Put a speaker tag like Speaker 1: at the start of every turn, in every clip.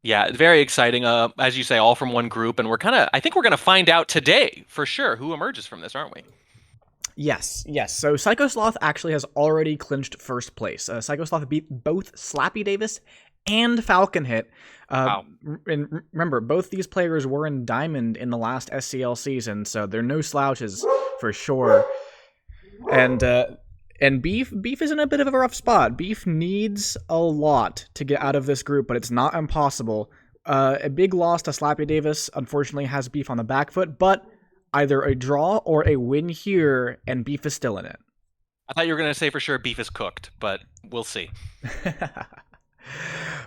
Speaker 1: Yeah, very exciting. As you say, all from one group, and I think we're kind of find out today for sure who emerges from this, aren't we?
Speaker 2: Yes, yes. So Sykosloth actually has already clinched first place. Sykosloth beat both Slappy Davis and Falcon Hit.
Speaker 1: Wow.
Speaker 2: And remember, both these players were in Diamond in the last SCL season, so they're no slouches for sure. And Beef is in a bit of a rough spot. Beef needs a lot to get out of this group, but it's not impossible. A big loss to Slappy Davis unfortunately has Beef on the back foot, but either a draw or a win here, and Beef is still in it.
Speaker 1: I thought you were going to say for sure beef is cooked, but we'll see.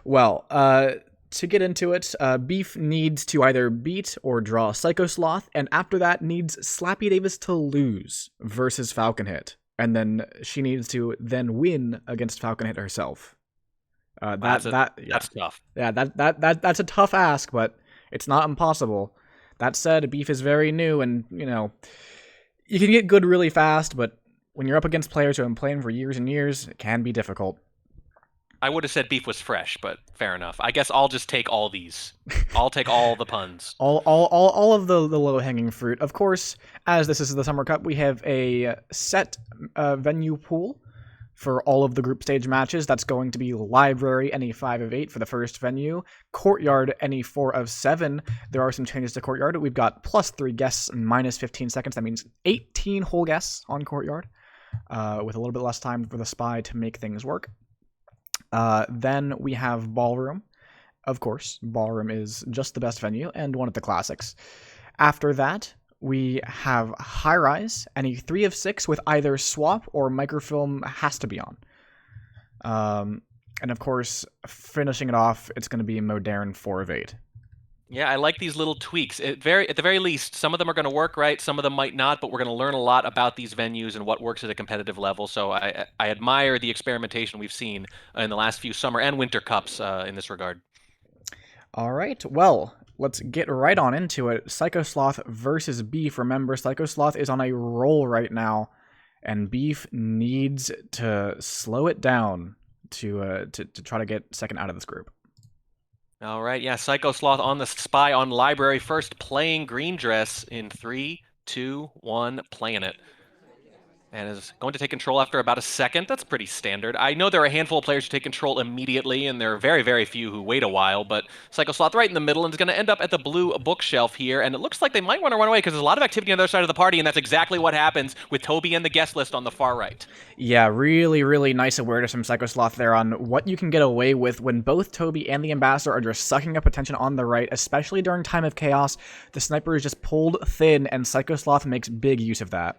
Speaker 2: Well, to get into it, Beef needs to either beat or draw Sykosloth, and after that needs Slappy Davis to lose versus Falcon Hit, and then she needs to then win against Falcon Hit herself.
Speaker 1: Wow,
Speaker 2: Yeah,
Speaker 1: that's tough.
Speaker 2: that's a tough ask, but it's not impossible. That said, Beef is very new, and you can get good really fast, but when you're up against players who have been playing for years and years, it can be difficult.
Speaker 1: I would have said beef was fresh, but fair enough. I guess I'll just take all these. I'll take all the puns.
Speaker 2: All of the low hanging fruit. Of course, as this is the Summer Cup, we have a set venue pool for all of the group stage matches. That's going to be Library any 5 of 8 for the first venue, Courtyard any 4 of 7. There are some changes to Courtyard. We've got +3 guests and -15 seconds. That means 18 whole guests on Courtyard, with a little bit less time for the Spy to make things work. Then we have Ballroom. Of course, Ballroom is just the best venue and one of the classics. After that, we have High Rise, any 3 of 6 with either Swap or Microfilm has to be on. And of course, finishing it off, it's going to be Modern 4 of 8.
Speaker 1: Yeah, I like these little tweaks. At the very least, some of them are going to work right, some of them might not, but we're going to learn a lot about these venues and what works at a competitive level. So I admire the experimentation we've seen in the last few summer and winter cups in this regard.
Speaker 2: All right, well, let's get right on into it. Sykosloth versus Beef. Remember, Sykosloth is on a roll right now, and Beef needs to slow it down to try to get second out of this group.
Speaker 1: All right, yeah, Sykosloth on the Spy on Library first, playing green dress in 3, 2, 1, playing it. And is going to take control after about a second. That's pretty standard. I know there are a handful of players who take control immediately, and there are very, very few who wait a while, but Sykosloth right in the middle and is going to end up at the blue bookshelf here, and it looks like they might want to run away because there's a lot of activity on the other side of the party, and that's exactly what happens with Toby and the guest list on the far right.
Speaker 2: Yeah, really, really nice awareness from Sykosloth there on what you can get away with when both Toby and the Ambassador are just sucking up attention on the right, especially during Time of Chaos. The sniper is just pulled thin, and Sykosloth makes big use of that.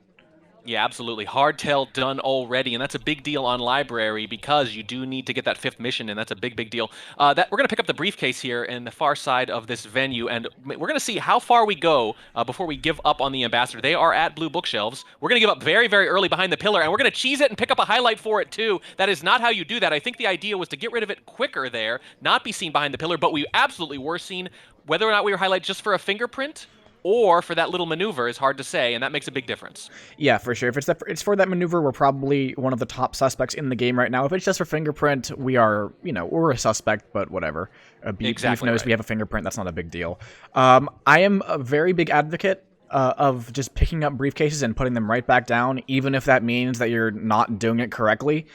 Speaker 1: Yeah, absolutely. Hardtail done already, and that's a big deal on Library because you do need to get that 5th mission, and that's a big, big deal. That we're going to pick up the briefcase here in the far side of this venue, and we're going to see how far we go before we give up on the Ambassador. They are at blue bookshelves. We're going to give up very, very early behind the pillar, and we're going to cheese it and pick up a highlight for it, too. That is not how you do that. I think the idea was to get rid of it quicker there, not be seen behind the pillar, but we absolutely were seen. Whether or not we were highlight just for a fingerprint or for that little maneuver is hard to say, and that makes a big difference.
Speaker 2: Yeah, for sure. If it's for that maneuver, we're probably one of the top suspects in the game right now. If it's just for fingerprint, we are, we're a suspect, but whatever. Beef knows we have a fingerprint. That's not a big deal. I am a very big advocate of just picking up briefcases and putting them right back down, even if that means that you're not doing it correctly,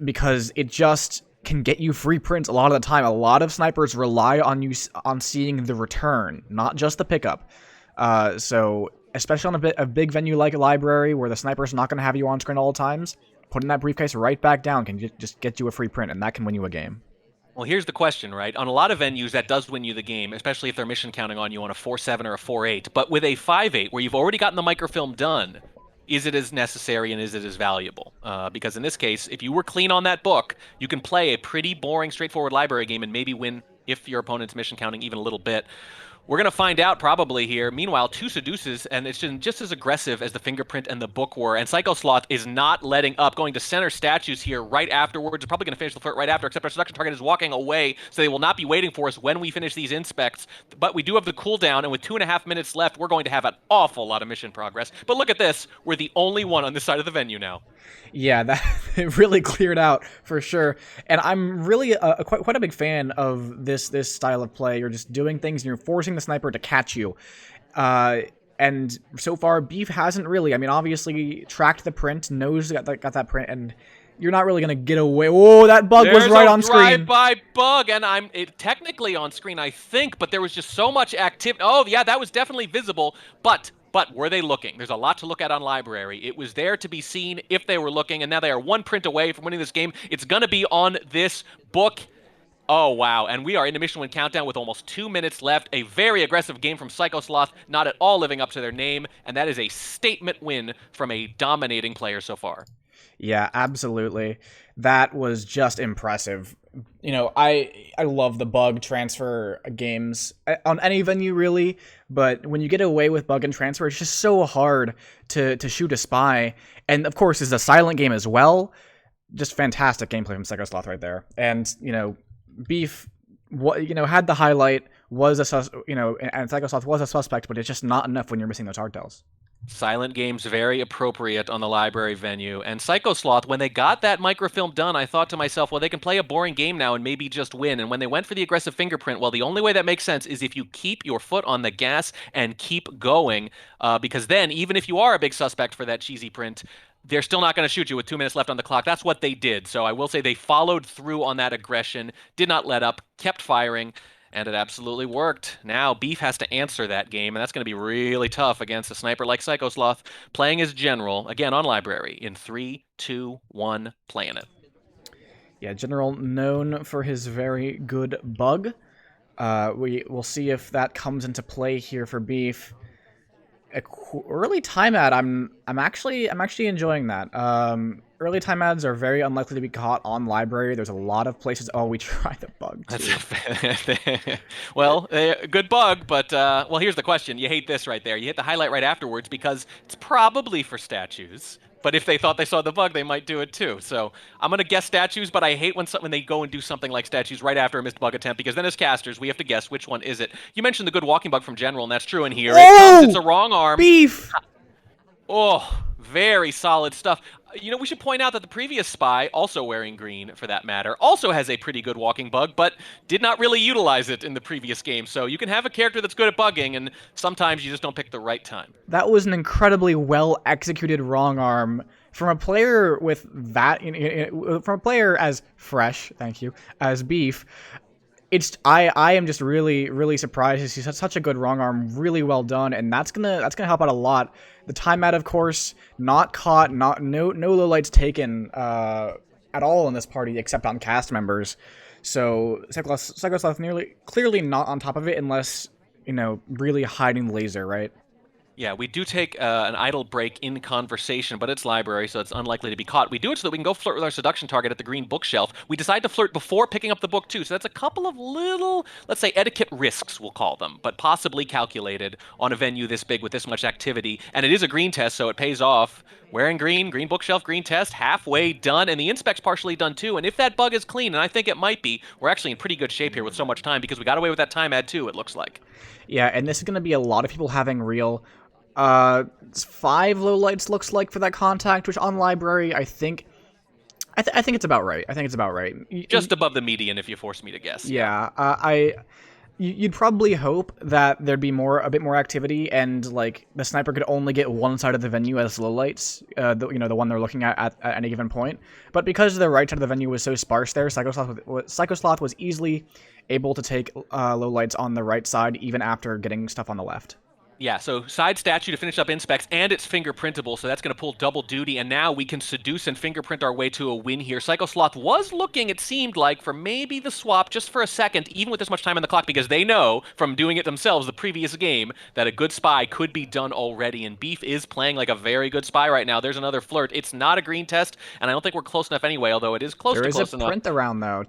Speaker 2: because it just can get you free prints a lot of the time. A lot of snipers rely on you on seeing the return, not just the pickup. So especially on a big venue like a Library where the sniper's not going to have you on screen all the times, putting that briefcase right back down can just get you a free print, and that can win you a game.
Speaker 1: Well, here's the question, right? On a lot of venues, that does win you the game, especially if they're mission counting on you on a 4-7 or a 4-8. But with a 5-8, where you've already gotten the microfilm done, is it as necessary and is it as valuable? Because in this case, if you were clean on that book, you can play a pretty boring, straightforward Library game and maybe win if your opponent's mission counting even a little bit. We're going to find out probably here. Meanwhile, 2 seduces, and it's just as aggressive as the fingerprint and the book were. And Sykosloth is not letting up, going to center statues here right afterwards. Probably going to finish the flirt right after, except our seduction target is walking away, so they will not be waiting for us when we finish these inspects. But we do have the cooldown, and with 2.5 minutes left, we're going to have an awful lot of mission progress. But look at this. We're the only one on this side of the venue now.
Speaker 2: Yeah, that it really cleared out for sure. And I'm really quite a big fan of this style of play. You're just doing things and you're forcing the sniper to catch you. Uh, and so far, Beef hasn't really. I mean, obviously, tracked the print, knows got that print, and you're not really gonna get away. Whoa, that bug was
Speaker 1: There's
Speaker 2: right
Speaker 1: a
Speaker 2: on screen.
Speaker 1: drive-by bug, and technically on screen, I think, but there was just so much activity. Oh, yeah, that was definitely visible, but were they looking? There's a lot to look at on Library. It was there to be seen if they were looking, and now they are one print away from winning this game. It's going to be on this book. Oh, wow. And we are in the mission win countdown with almost 2 minutes left. A very aggressive game from Sykosloth, not at all living up to their name, and that is a statement win from a dominating player so far.
Speaker 2: Yeah, absolutely. That was just impressive. You know, I love the bug transfer games on any venue really, but when you get away with bug and transfer, it's just so hard to shoot a spy. And of course, it's a silent game as well. Just fantastic gameplay from Sykosloth right there. And you know, Beef, had the highlight, was and Sykosloth was a suspect, but it's just not enough when you're missing those hardtails.
Speaker 1: Silent games very appropriate on the Library venue. And Sykosloth, when they got that microfilm done, I thought to myself, well, they can play a boring game now and maybe just win. And when they went for the aggressive fingerprint, well, the only way that makes sense is if you keep your foot on the gas and keep going, because then, even if you are a big suspect for that cheesy print, they're still not going to shoot you with 2 minutes left on the clock. That's what they did. So I will say they followed through on that aggression, did not let up, kept firing. And it absolutely worked. Now Beef has to answer that game, and that's going to be really tough against a sniper like Sykosloth, playing as General, again on Library, in 3, 2, 1, playing it.
Speaker 2: Yeah, General known for his very good bug. We'll see if that comes into play here for Beef. Early time ad, I'm actually enjoying that. Early time ads are very unlikely to be caught on Library. There's a lot of places. Oh, we tried the bug too.
Speaker 1: Well, good bug, but well, here's the question. You hate this right there. You hit the highlight right afterwards because it's probably for statues. But if they thought they saw the bug, they might do it too. So I'm going to guess statues, but I hate when they go and do something like statues right after a missed bug attempt, because then as casters, we have to guess which one is it. You mentioned the good walking bug from General, and that's true. And here it comes. It's a wrong arm.
Speaker 2: Beef!
Speaker 1: Oh, very solid stuff. You know, we should point out that the previous spy, also wearing green for that matter, also has a pretty good walking bug, but did not really utilize it in the previous game. So you can have a character that's good at bugging, and sometimes you just don't pick the right time.
Speaker 2: That was an incredibly well-executed wrong arm from a player with that, from a player as fresh, thank you, as Beef. I am just really surprised to see such a good wrong arm, really well done, and that's gonna help out a lot. The timeout, of course, not caught, no lowlights taken at all in this party except on cast members. So Sykosloth clearly not on top of it unless really hiding the laser, right?
Speaker 1: Yeah, we do take an idle break in conversation, but it's Library, so it's unlikely to be caught. We do it so that we can go flirt with our seduction target at the green bookshelf. We decide to flirt before picking up the book, too, so that's a couple of little, let's say, etiquette risks, we'll call them, but possibly calculated on a venue this big with this much activity. And it is a green test, so it pays off. Wearing green bookshelf, green test, halfway done, and the inspect's partially done, too. And if that bug is clean, and I think it might be, we're actually in pretty good shape here with so much time, because we got away with that time ad, too, it looks like.
Speaker 2: Yeah, and this is going to be a lot of people having real... 5 lowlights looks like for that contact, which on Library, I think it's about right. I think it's about right.
Speaker 1: Just above the median, if you force me to guess.
Speaker 2: Yeah, you'd probably hope that there'd be a bit more activity, and like the sniper could only get one side of the venue as lowlights, the one they're looking at any given point. But because the right side of the venue was so sparse there, Sykosloth was easily able to take lowlights on the right side, even after getting stuff on the left.
Speaker 1: Yeah, so side statue to finish up inspects, and it's fingerprintable, so that's going to pull double duty, and now we can seduce and fingerprint our way to a win here. Sykosloth was looking, it seemed like, for maybe the swap just for a second, even with this much time on the clock, because they know from doing it themselves the previous game that a good spy could be done already, and Beef is playing like a very good spy right now. There's another flirt. It's not a green test, and I don't think we're close enough anyway, although it is close to close enough.
Speaker 2: There is a print around, though.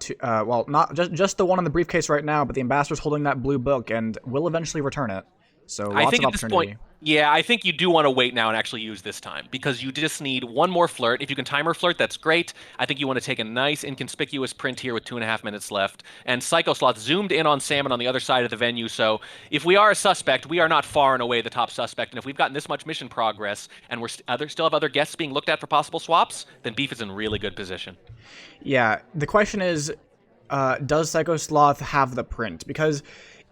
Speaker 2: Well, not just the one in the briefcase right now, but the ambassador's holding that blue book and will eventually return it. So lots
Speaker 1: I think
Speaker 2: of
Speaker 1: at this point, Yeah, I think you do want to wait now and actually use this time because you just need one more flirt. If you can timer flirt, that's great. I think you want to take a nice inconspicuous print here with 2.5 minutes left. And Sykosloth zoomed in on Salmon on the other side of the venue. So if we are a suspect, we are not far and away the top suspect. And if we've gotten this much mission progress and still have other guests being looked at for possible swaps, then Beef is in really good position.
Speaker 2: Yeah, the question is, does Sykosloth have the print? Because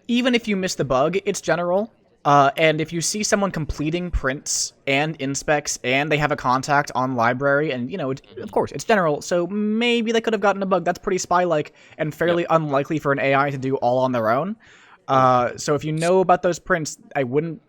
Speaker 2: even if you miss the bug, it's general. And if you see someone completing prints and inspects and they have a contact on library, and, of course, it's general, so maybe they could have gotten a bug. That's pretty spy-like and fairly unlikely for an AI to do all on their own. So if you know about those prints, I wouldn't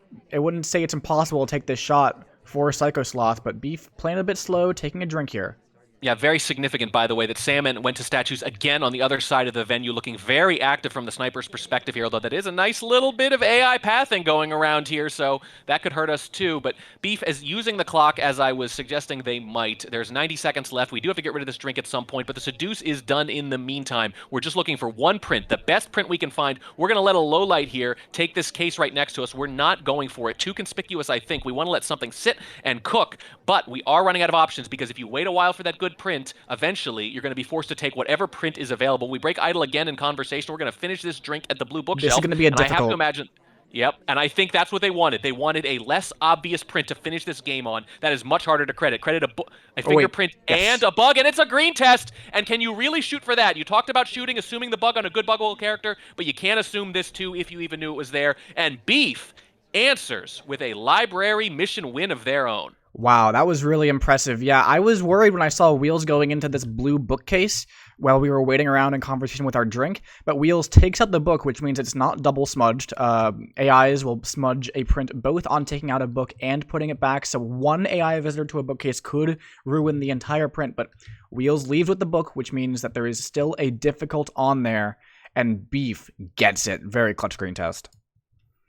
Speaker 2: say it's impossible to take this shot for Sykosloth, but Beef playing a bit slow, taking a drink here.
Speaker 1: Yeah, very significant, by the way, that Salmon went to statues again on the other side of the venue, looking very active from the sniper's perspective here, although that is a nice little bit of AI pathing going around here, so that could hurt us too. But Beef is using the clock, as I was suggesting they might. There's 90 seconds left. We do have to get rid of this drink at some point, but the Seduce is done in the meantime. We're just looking for one print, the best print we can find. We're going to let a low light here take this case right next to us. We're not going for it. Too conspicuous, I think. We want to let something sit and cook, but we are running out of options because if you wait a while for that good print, eventually you're going to be forced to take whatever print is available. We break idle again in conversation. We're going to finish this drink at the blue bookshelf.
Speaker 2: This is going to be a
Speaker 1: and I have to
Speaker 2: difficult.
Speaker 1: imagine. Yep, and I think that's what they wanted. They wanted a less obvious print to finish this game on. That is much harder to credit. Credit a fingerprint
Speaker 2: Yes.
Speaker 1: and a bug, and it's a green test. And can you really shoot for that? You talked about shooting, assuming the bug on a good buggable character, but you can't assume this too if you even knew it was there. And Beef answers with a library mission win of their own.
Speaker 2: Wow, that was really impressive. Yeah, I was worried when I saw Wheels going into this blue bookcase while we were waiting around in conversation with our drink, but Wheels takes out the book, which means it's not double smudged. AIs will smudge a print both on taking out a book and putting it back, so one AI visitor to a bookcase could ruin the entire print, but Wheels leaves with the book, which means that there is still a difficult on there, and Beef gets it. Very clutch green test.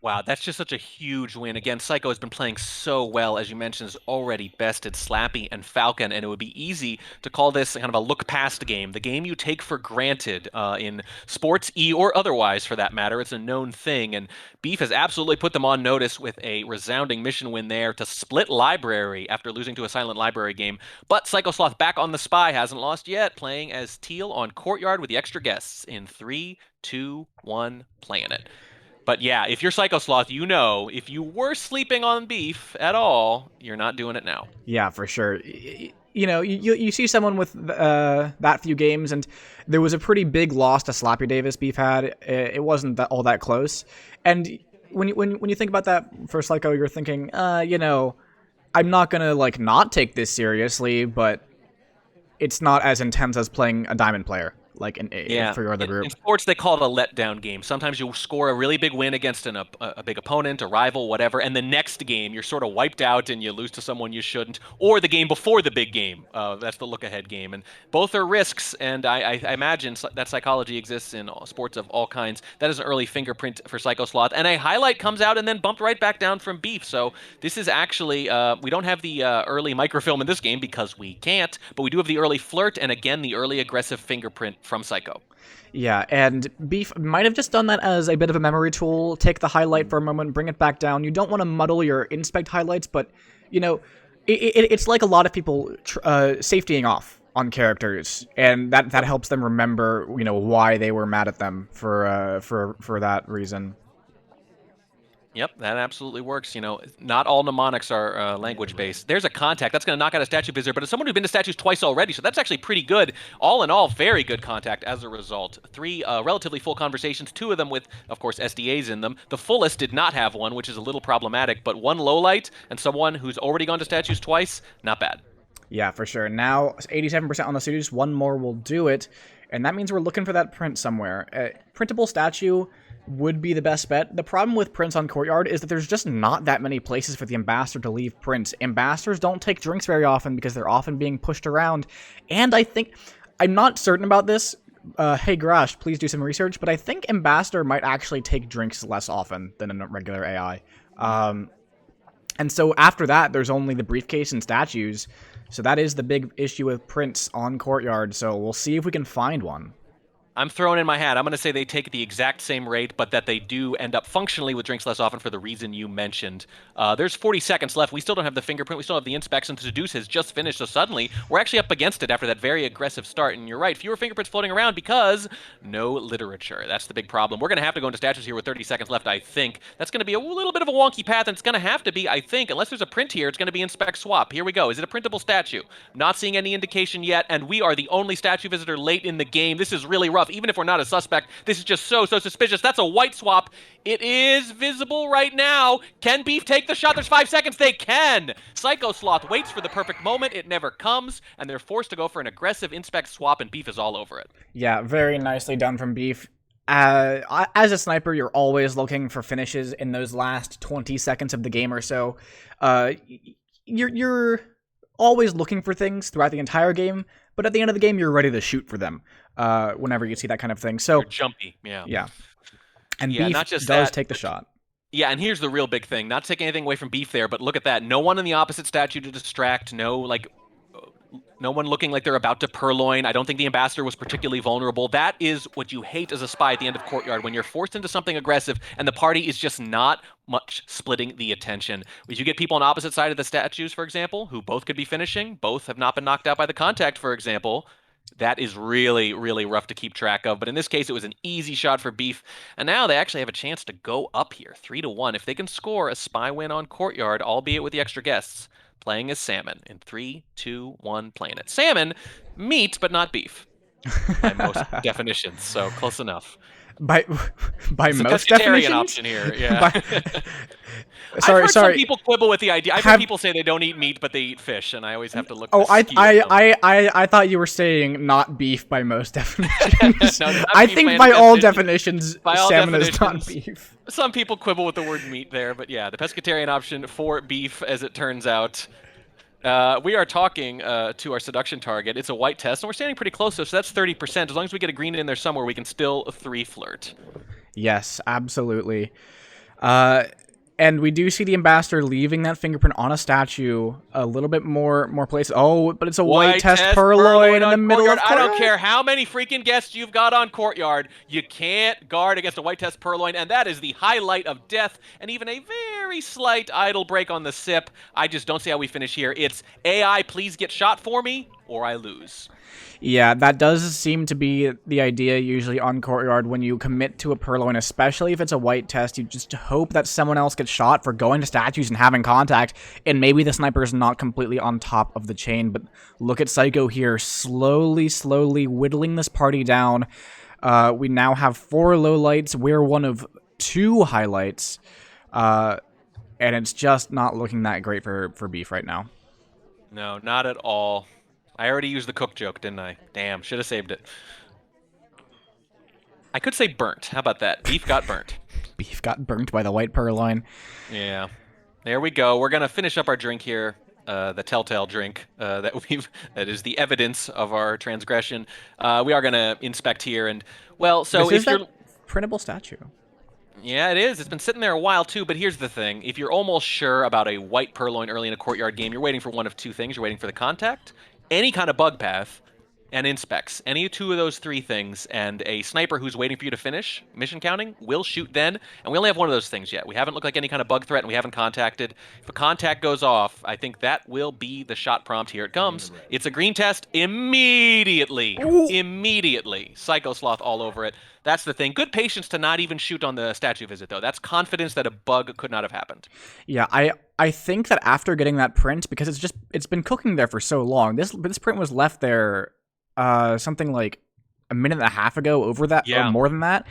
Speaker 1: Wow, that's just such a huge win. Again, Psycho has been playing so well, as you mentioned, has already bested Slappy and Falcon, and it would be easy to call this kind of a look-past game, the game you take for granted in sports, or otherwise, for that matter. It's a known thing, and Beef has absolutely put them on notice with a resounding mission win there to split Library after losing to a Silent Library game. But Sykosloth back on the Spy, hasn't lost yet, playing as Teal on Courtyard with the extra guests in 3, 2, 1, playing it. But yeah, if you're Sykosloth, you know if you were sleeping on Beef at all, you're not doing it now.
Speaker 2: Yeah, for sure. You see someone with that few games, and there was a pretty big loss to Slappy Davis Beef had. It wasn't all that close. And when you think about that for Psycho, you're thinking, I'm not gonna not take this seriously, but it's not as intense as playing a diamond player. For your other group.
Speaker 1: In sports, they call it a letdown game. Sometimes you score a really big win against a big opponent, a rival, whatever, and the next game you're sort of wiped out and you lose to someone you shouldn't, or the game before the big game. That's the look-ahead game. And both are risks, and I imagine that psychology exists in sports of all kinds. That is an early fingerprint for Sykosloth, and a highlight comes out and then bumped right back down from Beef. So this is actually, we don't have the early microfilm in this game because we can't, but we do have the early flirt, and again, the early aggressive fingerprint from Psycho.
Speaker 2: Yeah, and Beef might have just done that as a bit of a memory tool. Take the highlight for a moment, bring it back down. You don't want to muddle your inspect highlights, but, it's like a lot of people safetying off on characters, and that helps them remember, why they were mad at them for that reason.
Speaker 1: Yep, that absolutely works. Not all mnemonics are language-based. There's a contact. That's going to knock out a statue visitor, but it's someone who's been to statues twice already, so that's actually pretty good. All in all, very good contact as a result. 3 relatively full conversations, 2 of them with, of course, SDAs in them. The fullest did not have one, which is a little problematic, but 1 low light and someone who's already gone to statues twice, not bad.
Speaker 2: Yeah, for sure. Now, 87% on the studios, 1 more will do it, and that means we're looking for that print somewhere. Printable statue would be the best bet. The problem with prints on Courtyard is that there's just not that many places for the ambassador to leave prints. Ambassadors don't take drinks very often because they're often being pushed around, and I'm not certain about this. Hey Grash, please do some research, but I think ambassador might actually take drinks less often than a regular AI. And so after that, there's only the briefcase and statues. So that is the big issue with prints on Courtyard. So we'll see if we can find one.
Speaker 1: I'm throwing in my hat. I'm going to say they take the exact same rate, but that they do end up functionally with drinks less often for the reason you mentioned. There's 40 seconds left. We still don't have the fingerprint. We still have the inspection. Seduce has just finished, so suddenly we're actually up against it after that very aggressive start. And you're right, fewer fingerprints floating around because no literature. That's the big problem. We're going to have to go into statues here with 30 seconds left, I think. That's going to be a little bit of a wonky path, and it's going to have to be, I think, unless there's a print here, it's going to be inspect swap. Here we go. Is it a printable statue? Not seeing any indication yet, and we are the only statue visitor late in the game. This is really rough. Even if we're not a suspect, this is just so suspicious. That's a white swap. It is visible right now. Can Beef take the shot? There's 5 seconds. They can. Sykosloth waits for the perfect moment. It never comes, and they're forced to go for an aggressive inspect swap, and Beef is all over it.
Speaker 2: Yeah, very nicely done from Beef. As a sniper, you're always looking for finishes in those last 20 seconds of the game or so. You're always looking for things throughout the entire game, but at the end of the game, you're ready to shoot for them whenever you see that kind of thing. So
Speaker 1: you're jumpy, yeah.
Speaker 2: Yeah. And
Speaker 1: yeah,
Speaker 2: Beef
Speaker 1: not just
Speaker 2: does
Speaker 1: that,
Speaker 2: take the shot.
Speaker 1: Yeah, and here's the real big thing. Not to take anything away from Beef there, but look at that. No one in the opposite statue to distract. No one looking like they're about to purloin. I don't think the ambassador was particularly vulnerable. That is what you hate as a spy at the end of Courtyard, when you're forced into something aggressive and the party is just not much splitting the attention. If you get people on opposite side of the statues, for example, who both could be finishing, both have not been knocked out by the contact, for example, that is really, really rough to keep track of. But in this case, it was an easy shot for Beef. And now they actually have a chance to go up here, 3-1. If they can score a spy win on Courtyard, albeit with the extra guests, playing as Salmon in 3, 2, 1, playing it. Salmon, meat, but not beef, by most definitions. So close enough.
Speaker 2: By
Speaker 1: it's
Speaker 2: most
Speaker 1: a pescatarian
Speaker 2: definitions?
Speaker 1: option here. Yeah. I've heard
Speaker 2: Sorry.
Speaker 1: some people quibble with the idea. I've heard people say they don't eat meat, but they eat fish, and I always have to look.
Speaker 2: Oh,
Speaker 1: askew at them.
Speaker 2: I thought you were saying not beef by most definitions.
Speaker 1: No,
Speaker 2: I think by all definitions, salmon is not beef.
Speaker 1: Some people quibble with the word meat there, but yeah, the pescatarian option for beef, as it turns out. We are talking to our seduction target. It's a white test, and we're standing pretty close, so that's 30%. As long as we get a green in there somewhere, we can still 3-flirt.
Speaker 2: Yes, absolutely. And we do see the ambassador leaving that fingerprint on a statue a little bit more places. Oh, but it's a white test purloin in the middle of Courtyard.
Speaker 1: I don't care how many freaking guests you've got on Courtyard. You can't guard against a white test purloin, and that is the highlight of death, and even a very slight idle break on the sip. I just don't see how we finish here. It's AI, please get shot for me, or I lose.
Speaker 2: Yeah, that does seem to be the idea usually on Courtyard when you commit to a purloin, especially if it's a white test. You just hope that someone else gets shot for going to statues and having contact, and maybe the sniper is not completely on top of the chain. But look at Psycho here, slowly whittling this party down. We now have 4 lowlights. We're one of 2 highlights, and it's just not looking that great for Beef right now.
Speaker 1: No, not at all. I already used the cook joke, didn't I? Damn, should have saved it. I could say burnt. How about that? Beef got burnt.
Speaker 2: Beef got burnt by the white purloin.
Speaker 1: Yeah. There we go. We're going to finish up our drink here. The telltale drink that is the evidence of our transgression. We are going to inspect here. And, well, so
Speaker 2: this
Speaker 1: if you're...
Speaker 2: printable statue.
Speaker 1: Yeah, it is. It's been sitting there a while, too, but here's the thing. If you're almost sure about a white purloin early in a Courtyard game, you're waiting for one of 2 things. You're waiting for the contact, any kind of bug path, and inspects. Any 2 of those 3 things, and a sniper who's waiting for you to finish mission counting will shoot then, and we only have one of those things yet. We haven't looked like any kind of bug threat, and we haven't contacted. If a contact goes off, I think that will be the shot prompt. Here it comes. It's a green test immediately.
Speaker 2: Ooh.
Speaker 1: Immediately. Sykosloth all over it. That's the thing. Good patience to not even shoot on the statue visit, though. That's confidence that a bug could not have happened.
Speaker 2: Yeah, I think that after getting that print, because it's been cooking there for so long, this print was left there something like a minute and a half ago, over that, or more than that.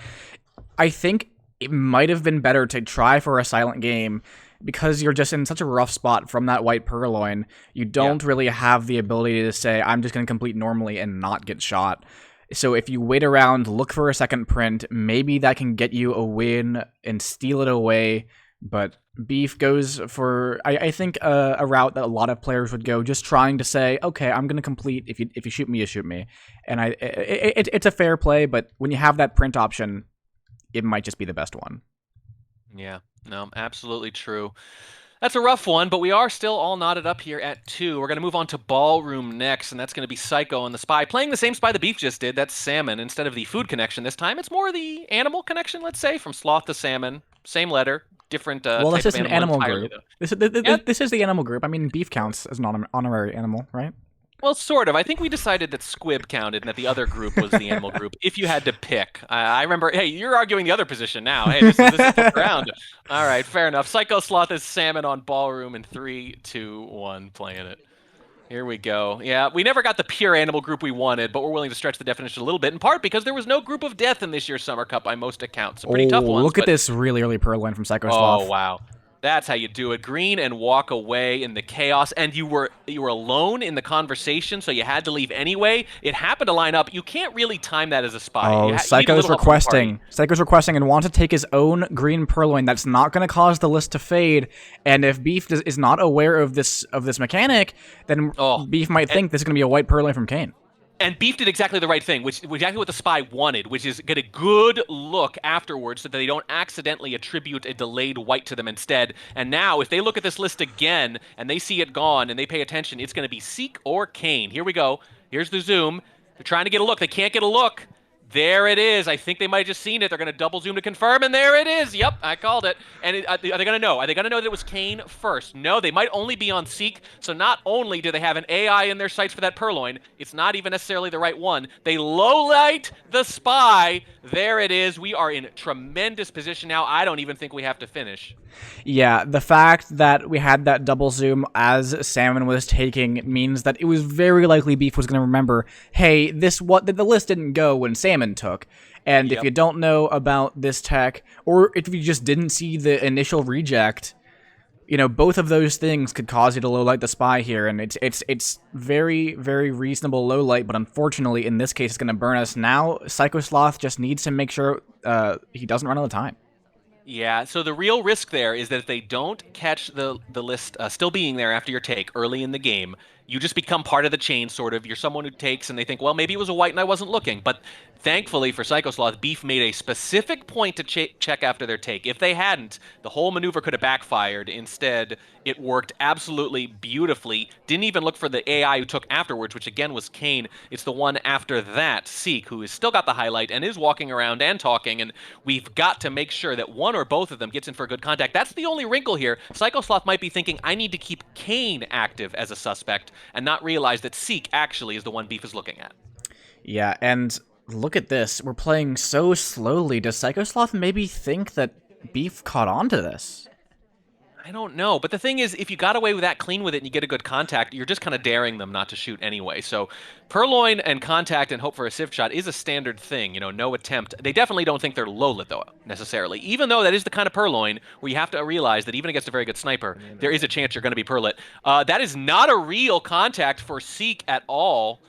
Speaker 2: I think it might have been better to try for a silent game, because you're just in such a rough spot from that white purloin. You don't really have the ability to say, I'm just going to complete normally and not get shot. So if you wait around, look for a second print, maybe that can get you a win and steal it away. But Beef goes for, I think, a route that a lot of players would go, just trying to say, okay, I'm going to complete. If you shoot me, you shoot me. And it's a fair play, but when you have that print option, it might just be the best one.
Speaker 1: Yeah, no, absolutely true. That's a rough one, but we are still all knotted up here at 2. We're going to move on to Ballroom next, and that's going to be Psycho and the Spy. Playing the same Spy the Beef just did, that's Salmon. Instead of the food connection this time, it's more the animal connection, let's say, from Sloth to Salmon. Same letter, different
Speaker 2: Well,
Speaker 1: type
Speaker 2: this
Speaker 1: of
Speaker 2: is an
Speaker 1: animal
Speaker 2: animal
Speaker 1: entirely,
Speaker 2: group.
Speaker 1: though. Yeah,
Speaker 2: This is the animal group. I mean, beef counts as an honorary animal, right?
Speaker 1: well, sort of. I think we decided that Squib counted and that the other group was the animal group. If you had to pick, I remember. Hey, you're arguing the other position now. Hey, this is flip around. All right, fair enough. Sykosloth is Salmon on Ballroom in 3, 2, 1, playing it. Here we go. Yeah, we never got the pure animal group we wanted, but we're willing to stretch the definition a little bit, in part because there was no group of death in this year's Summer Cup by most accounts. Some
Speaker 2: Oh,
Speaker 1: pretty tough ones,
Speaker 2: look at
Speaker 1: but
Speaker 2: this really early Purloin from
Speaker 1: oh,
Speaker 2: Sykosloth.
Speaker 1: wow. That's how you do it. Green and walk away in the chaos, and you were alone in the conversation, so you had to leave anyway. It happened to line up. You can't really time that as a spy.
Speaker 2: Oh,
Speaker 1: You need a
Speaker 2: Psycho's
Speaker 1: little help from the party.
Speaker 2: requesting. Psycho's requesting and wants to take his own green Purloin. That's not going to cause the list to fade. And if Beef is not aware of this mechanic, then
Speaker 1: Oh,
Speaker 2: Beef might think this is going to be a white Purloin from Kane.
Speaker 1: And Beef did exactly the right thing, which exactly what the spy wanted, which is get a good look afterwards so that they don't accidentally attribute a delayed white to them instead. And now, if they look at this list again and they see it gone and they pay attention, it's going to be Seek or Kane. Here we go. Here's the zoom. They're trying to get a look. They can't get a look. There it is. I think they might have just seen it. They're going to double zoom to confirm, and there it is. Yep, I called it. And are they going to know? Are they going to know that it was Kane first? No, they might only be on Seek. So not only do they have an AI in their sights for that Purloin, it's not even necessarily the right one. They low-light the spy. There it is. We are in tremendous position now. I don't even think we have to finish.
Speaker 2: Yeah, the fact that we had that double zoom as Salmon was taking means that it was very likely Beef was going to remember, hey, the list didn't go when Salmon took. And if you don't know about this tech, or if you just didn't see the initial reject, both of those things could cause you to low light the spy here, and it's very, very reasonable low light, but unfortunately in this case it's going to burn us. Now Sykosloth just needs to make sure he doesn't run out of time.
Speaker 1: Yeah, so the real risk there is that if they don't catch the list still being there after your take early in the game, you just become part of the chain, sort of. You're someone who takes, and they think, well, maybe it was a white and I wasn't looking. But thankfully for Sykosloth, Beef made a specific point to check after their take. If they hadn't, the whole maneuver could have backfired. Instead, it worked absolutely beautifully. Didn't even look for the AI who took afterwards, which again was Kane. It's the one after that, Seek, who has still got the highlight and is walking around and talking, and we've got to make sure that one or both of them gets in for a good contact. That's the only wrinkle here. Sykosloth might be thinking, I need to keep Kane active as a suspect, and not realize that Seek actually is the one Beef is looking at.
Speaker 2: Yeah, and look at this. We're playing so slowly. Does Sykosloth maybe think that Beef caught on to this?
Speaker 1: I don't know, but the thing is, if you got away with that, clean with it, and you get a good contact, you're just kind of daring them not to shoot anyway. So Purloin and contact and hope for a sieve shot is a standard thing, no attempt. They definitely don't think they're low-lit, though, necessarily. Even though that is the kind of Purloin where you have to realize that even against a very good sniper, there is a chance you're going to be Purlit. That is not a real contact for Seek at all.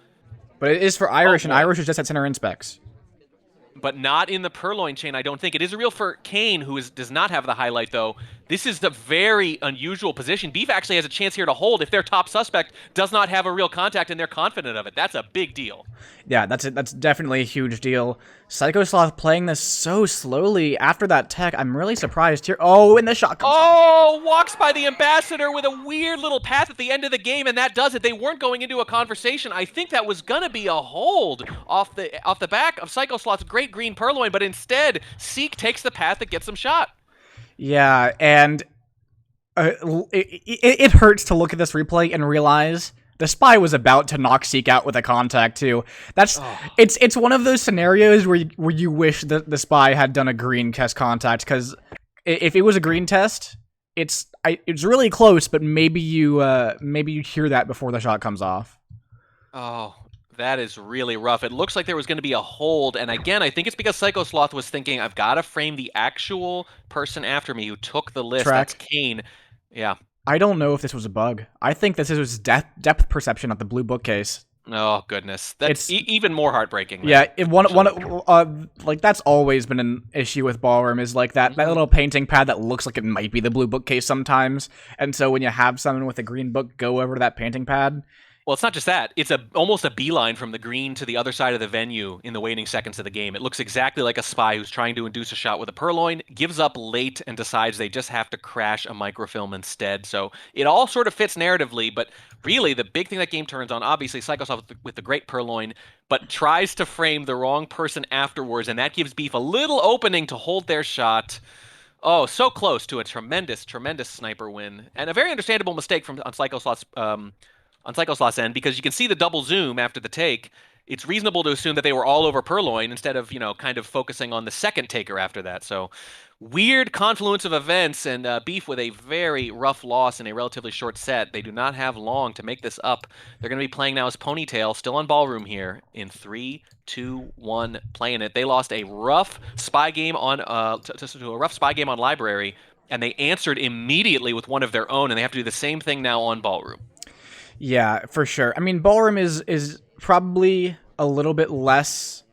Speaker 2: But it is for Irish, and Irish is just at center inspecs.
Speaker 1: But not in the Purloin chain, I don't think. It is a real for Kane, who does not have the highlight, though. This is the very unusual position. Beef actually has a chance here to hold if their top suspect does not have a real contact and they're confident of it. That's a big deal.
Speaker 2: Yeah, that's definitely a huge deal. Sykosloth playing this so slowly after that tech. I'm really surprised here. Oh, and the shot comes
Speaker 1: Oh, walks by the ambassador with a weird little path at the end of the game, and that does it. They weren't going into a conversation. I think that was going to be a hold off the back of Sykosloth's great green Purloin, but instead, Seek takes the path that gets him shot.
Speaker 2: Yeah, and it hurts to look at this replay and realize the spy was about to knock Seek out with a contact too. It's one of those scenarios where you wish that the spy had done a green test contact, because if it was a green test, it's really close, but maybe you hear that before the shot comes off.
Speaker 1: Oh, that is really rough. It looks like there was going to be a hold, and again, I think it's because Sykosloth was thinking, I've got to frame the actual person after me who took the list. That's Kane. Yeah.
Speaker 2: I don't know if this was a bug. I think this was depth perception at the blue bookcase.
Speaker 1: Oh goodness, that's even more heartbreaking.
Speaker 2: Yeah, that's always been an issue with Ballroom, is like that little painting pad that looks like it might be the blue bookcase sometimes, and so when you have someone with a green book go over to that painting pad,
Speaker 1: Well, it's not just that. It's almost a beeline from the green to the other side of the venue in the waning seconds of the game. It looks exactly like a spy who's trying to induce a shot with a purloin, gives up late, and decides they just have to crash a microfilm instead. So it all sort of fits narratively, but really the big thing that game turns on, obviously, Sykosloth with the great purloin, but tries to frame the wrong person afterwards, and that gives Beef a little opening to hold their shot. Oh, so close to a tremendous, tremendous sniper win, and a very understandable mistake from on Sykosloth's end, because you can see the double zoom after the take. It's reasonable to assume that they were all over Purloin instead of, kind of focusing on the second taker after that. So weird confluence of events, and Beef with a very rough loss in a relatively short set. They do not have long to make this up. They're going to be playing now as Ponytail, still on Ballroom here in 3, 2, 1, playing it. They lost a rough spy game on to a rough spy game on Library, and they answered immediately with one of their own, and they have to do the same thing now on Ballroom.
Speaker 2: Yeah, for sure. I mean, Ballroom is probably a little bit less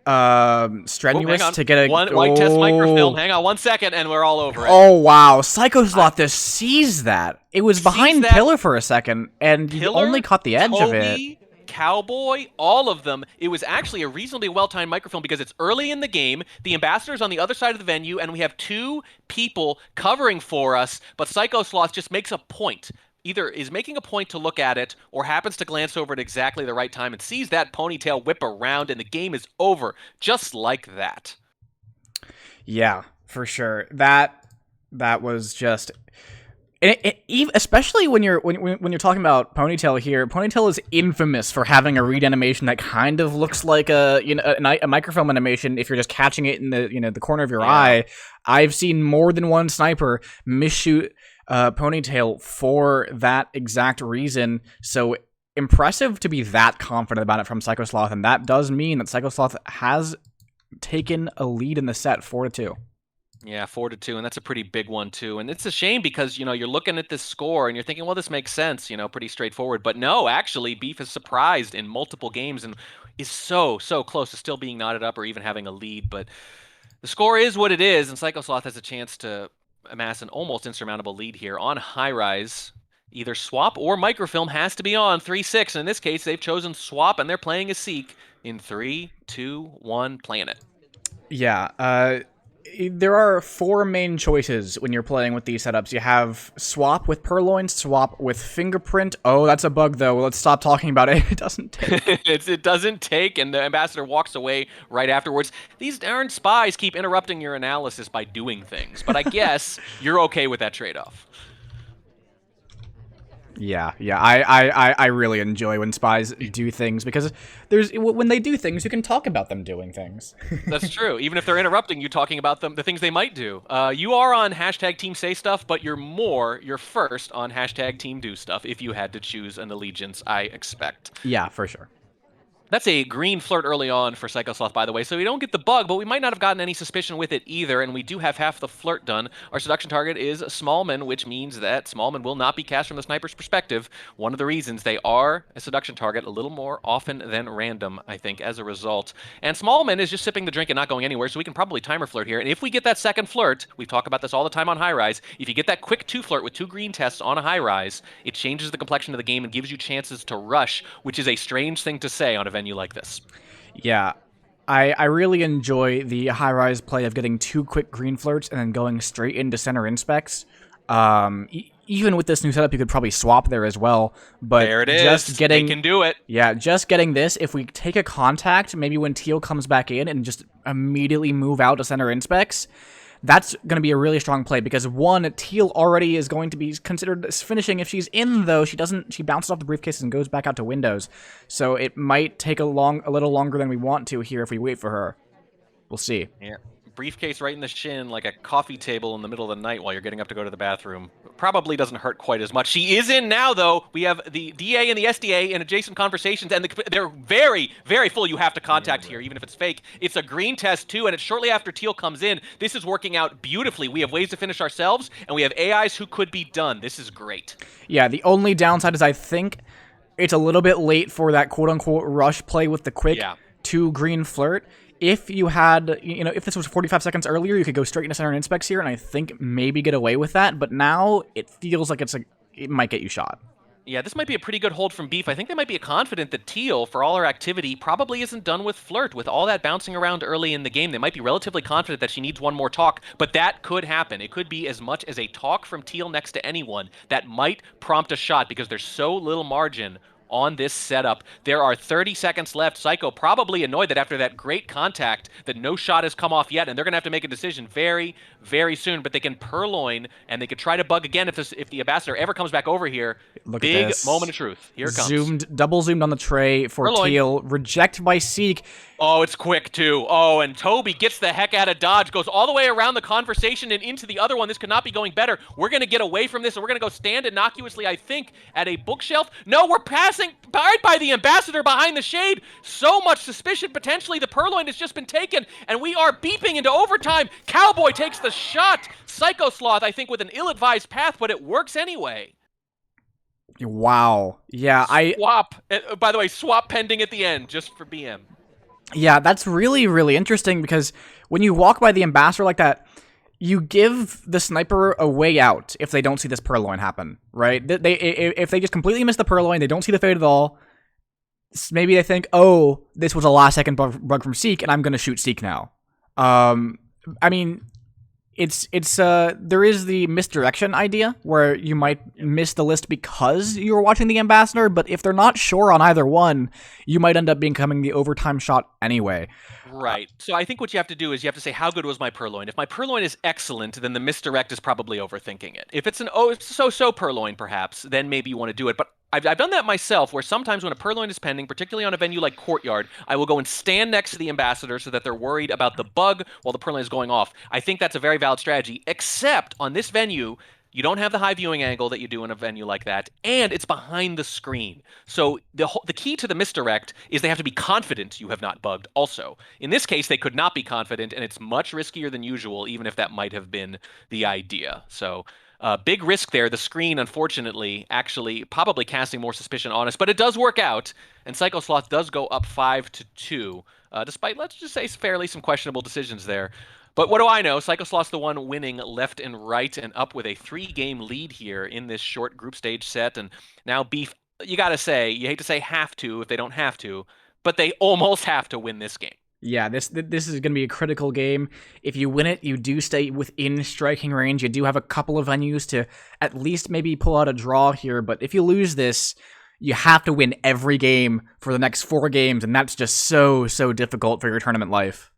Speaker 2: strenuous to get a
Speaker 1: white test microfilm. Hang on 1 second, and we're all over it.
Speaker 2: Oh wow, Sykosloth just sees that. It was behind Pillar for a second, and he only caught the edge of it.
Speaker 1: Cowboy, all of them. It was actually a reasonably well-timed microfilm because it's early in the game. The ambassador's on the other side of the venue, and we have two people covering for us, but Sykosloth just makes a point. Either is making a point to look at it or happens to glance over at exactly the right time and sees that Ponytail whip around, and the game is over just like that.
Speaker 2: Yeah, for sure. That was just especially when you're talking about Ponytail here. Ponytail is infamous for having a read animation that kind of looks like a microfilm animation if you're just catching it in the corner of your eye. I've seen more than one sniper misshoot Ponytail for that exact reason. So impressive to be that confident about it from Sykosloth, and that does mean that Sykosloth has taken a lead in the set 4-2.
Speaker 1: Yeah, 4-2, and that's a pretty big one too. And it's a shame because you're looking at this score and you're thinking, well, this makes sense, pretty straightforward. But no, actually, Beef is surprised in multiple games and is so close to still being knotted up or even having a lead. But the score is what it is, and Sykosloth has a chance to amass an almost insurmountable lead here on High Rise. Either swap or microfilm has to be on 3-6. And in this case, they've chosen swap, and they're playing a Seek in 3, 2, 1, playing it.
Speaker 2: Yeah, there are 4 main choices when you're playing with these setups. You have swap with Purloin, swap with Fingerprint. Oh, that's a bug, though. Let's stop talking about it. It doesn't take.
Speaker 1: It doesn't take, and the ambassador walks away right afterwards. These darn spies keep interrupting your analysis by doing things, but I guess you're okay with that trade-off.
Speaker 2: Yeah, I really enjoy when spies do things, because when they do things, you can talk about them doing things.
Speaker 1: That's true. Even if they're interrupting you, talking about the things they might do. You are on hashtag Team Say Stuff, but you're first on hashtag Team Do Stuff if you had to choose an allegiance, I expect.
Speaker 2: Yeah, for sure.
Speaker 1: That's a green flirt early on for Sykosloth, by the way, so we don't get the bug, but we might not have gotten any suspicion with it either, and we do have half the flirt done. Our seduction target is Smallman, which means that Smallman will not be cast from the sniper's perspective. One of the reasons they are a seduction target a little more often than random, I think, as a result. And Smallman is just sipping the drink and not going anywhere, so we can probably timer flirt here. And if we get that second flirt, we talk about this all the time on High Rise, if you get that quick 2 flirt with 2 green tests on a High Rise, it changes the complexion of the game and gives you chances to rush, which is a strange thing to say on a venue like this.
Speaker 2: Yeah, I really enjoy the High Rise play of getting 2 quick green flirts and then going straight into center inspects. Even with this new setup, you could probably swap there as well. But
Speaker 1: there it is.
Speaker 2: Just getting,
Speaker 1: they can do it.
Speaker 2: Yeah, just getting this. If we take a contact, maybe when Teal comes back in and just immediately move out to center inspects, that's going to be a really strong play, because one, Teal already is going to be considered as finishing. If she's in, though, she bounces off the briefcase and goes back out to windows. So it might take a little longer than we want to here if we wait for her. We'll see.
Speaker 1: Yeah. Briefcase right in the shin, like a coffee table in the middle of the night while you're getting up to go to the bathroom. Probably doesn't hurt quite as much. She is in now, though. We have the DA and the SDA in adjacent conversations, and they're very, very full. You have to contact here, even if it's fake. It's a green test, too, and it's shortly after Teal comes in. This is working out beautifully. We have ways to finish ourselves, and we have AIs who could be done. This is great. Yeah,
Speaker 2: the only downside is I think it's a little bit late for that quote-unquote rush play with the quick 2 green flirt. If you had, if this was 45 seconds earlier, you could go straight into center and inspects here, and I think maybe get away with that. But now it feels like it might get you shot.
Speaker 1: Yeah, this might be a pretty good hold from Beef. I think they might be confident that Teal, for all her activity, probably isn't done with Flirt. With all that bouncing around early in the game, they might be relatively confident that she needs one more talk, but that could happen. It could be as much as a talk from Teal next to anyone that might prompt a shot because there's so little margin on this setup. There are 30 seconds left. Psycho probably annoyed that after that great contact that no shot has come off yet, and they're going to have to make a decision very, very soon. But they can purloin, and they could try to bug again if the ambassador ever comes back over here.
Speaker 2: Look at
Speaker 1: Big moment
Speaker 2: this.
Speaker 1: of truth. Here it comes.
Speaker 2: Double zoomed on the tray for
Speaker 1: Purloin.
Speaker 2: Teal. Reject by Seek.
Speaker 1: Oh, it's quick, too. Oh, and Toby gets the heck out of dodge, goes all the way around the conversation and into the other one. This could not be going better. We're going to get away from this, and we're going to go stand innocuously, I think, at a bookshelf. No, we're passing right by the ambassador behind the shade. So much suspicion. Potentially, the purloin has just been taken, and we are beeping into overtime. Cowboy takes the shot. Sykosloth, I think, with an ill-advised path, but it works anyway.
Speaker 2: Wow. Yeah,
Speaker 1: Swap. By the way, swap pending at the end, just for BM.
Speaker 2: Yeah, that's really, really interesting because when you walk by the ambassador like that, you give the sniper a way out if they don't see this purloin happen, right? If they just completely miss the purloin, they don't see the fade at all, maybe they think, oh, this was a last-second bug from Seek, and I'm going to shoot Seek now. I mean, there is the misdirection idea where you might miss the list because you're watching the ambassador, but if they're not sure on either one, you might end up becoming the overtime shot anyway.
Speaker 1: Right. So I think what you have to do is you have to say, how good was my purloin? If my purloin is excellent, then the misdirect is probably overthinking it. If it's an so-so purloin, perhaps, then maybe you want to do it. But I've done that myself, where sometimes when a purloin is pending, particularly on a venue like Courtyard, I will go and stand next to the ambassador so that they're worried about the bug while the purloin is going off. I think that's a very valid strategy, except on this venue, you don't have the high viewing angle that you do in a venue like that, and it's behind the screen. So the key to the misdirect is they have to be confident you have not bugged also. In this case, they could not be confident, and it's much riskier than usual, even if that might have been the idea. So big risk there. The screen, unfortunately, actually probably casting more suspicion on us, but it does work out, and Sykosloth does go up 5-2, despite, let's just say, fairly some questionable decisions there. But what do I know? Sykosloth's the one winning left and right and up with a 3-game lead here in this short group stage set. And now Beef, you got to say, you hate to say have to if they don't have to, but they almost have to win this game.
Speaker 2: Yeah, this is going to be a critical game. If you win it, you do stay within striking range. You do have a couple of venues to at least maybe pull out a draw here, but if you lose this, you have to win every game for the next 4 games, and that's just so difficult for your tournament life.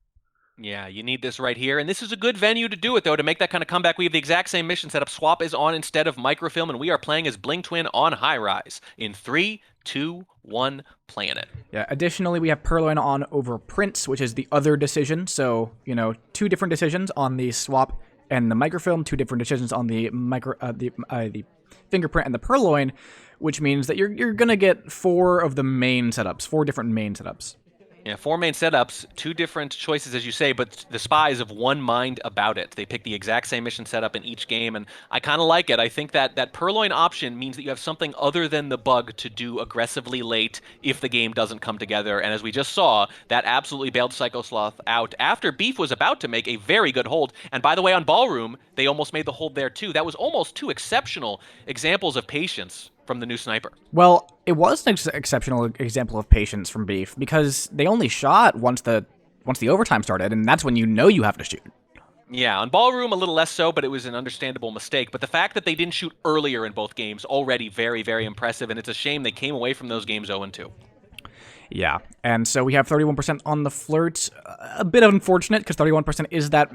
Speaker 1: Yeah, you need this right here, and this is a good venue to do it, though, to make that kind of comeback. We have the exact same mission setup. Swap is on instead of Microfilm, and we are playing as Bling Twin on High Rise in 3, 2, 1, Planet.
Speaker 2: Yeah, additionally, we have Purloin on over Prince, which is the other decision. So, 2 different decisions on the Swap and the Microfilm, 2 different decisions on the the Fingerprint and the Purloin, which means that you're going to get 4 different main setups.
Speaker 1: Yeah, 4 main setups, 2 different choices, as you say, but the Spies of one mind about it. They pick the exact same mission setup in each game, and I kind of like it. I think that Purloin option means that you have something other than the bug to do aggressively late if the game doesn't come together, and as we just saw, that absolutely bailed Sykosloth out after Beef was about to make a very good hold. And by the way, on Ballroom, they almost made the hold there, too. That was almost 2 exceptional examples of patience from the new sniper.
Speaker 2: Well, it was an exceptional example of patience from Beef because they only shot once the overtime started, and that's when you have to shoot.
Speaker 1: Yeah, on Ballroom a little less so, but it was an understandable mistake. But the fact that they didn't shoot earlier in both games, already very, very impressive, and it's a shame they came away from those games 0-2.
Speaker 2: Yeah, and so we have 31% on the Flirt. A bit unfortunate because 31% is that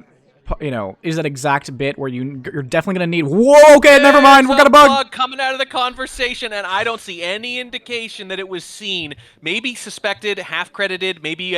Speaker 2: exact bit where you're definitely going to need... Whoa, okay, never mind, we got a bug
Speaker 1: coming out of the conversation, and I don't see any indication that it was seen. Maybe suspected, half-credited, maybe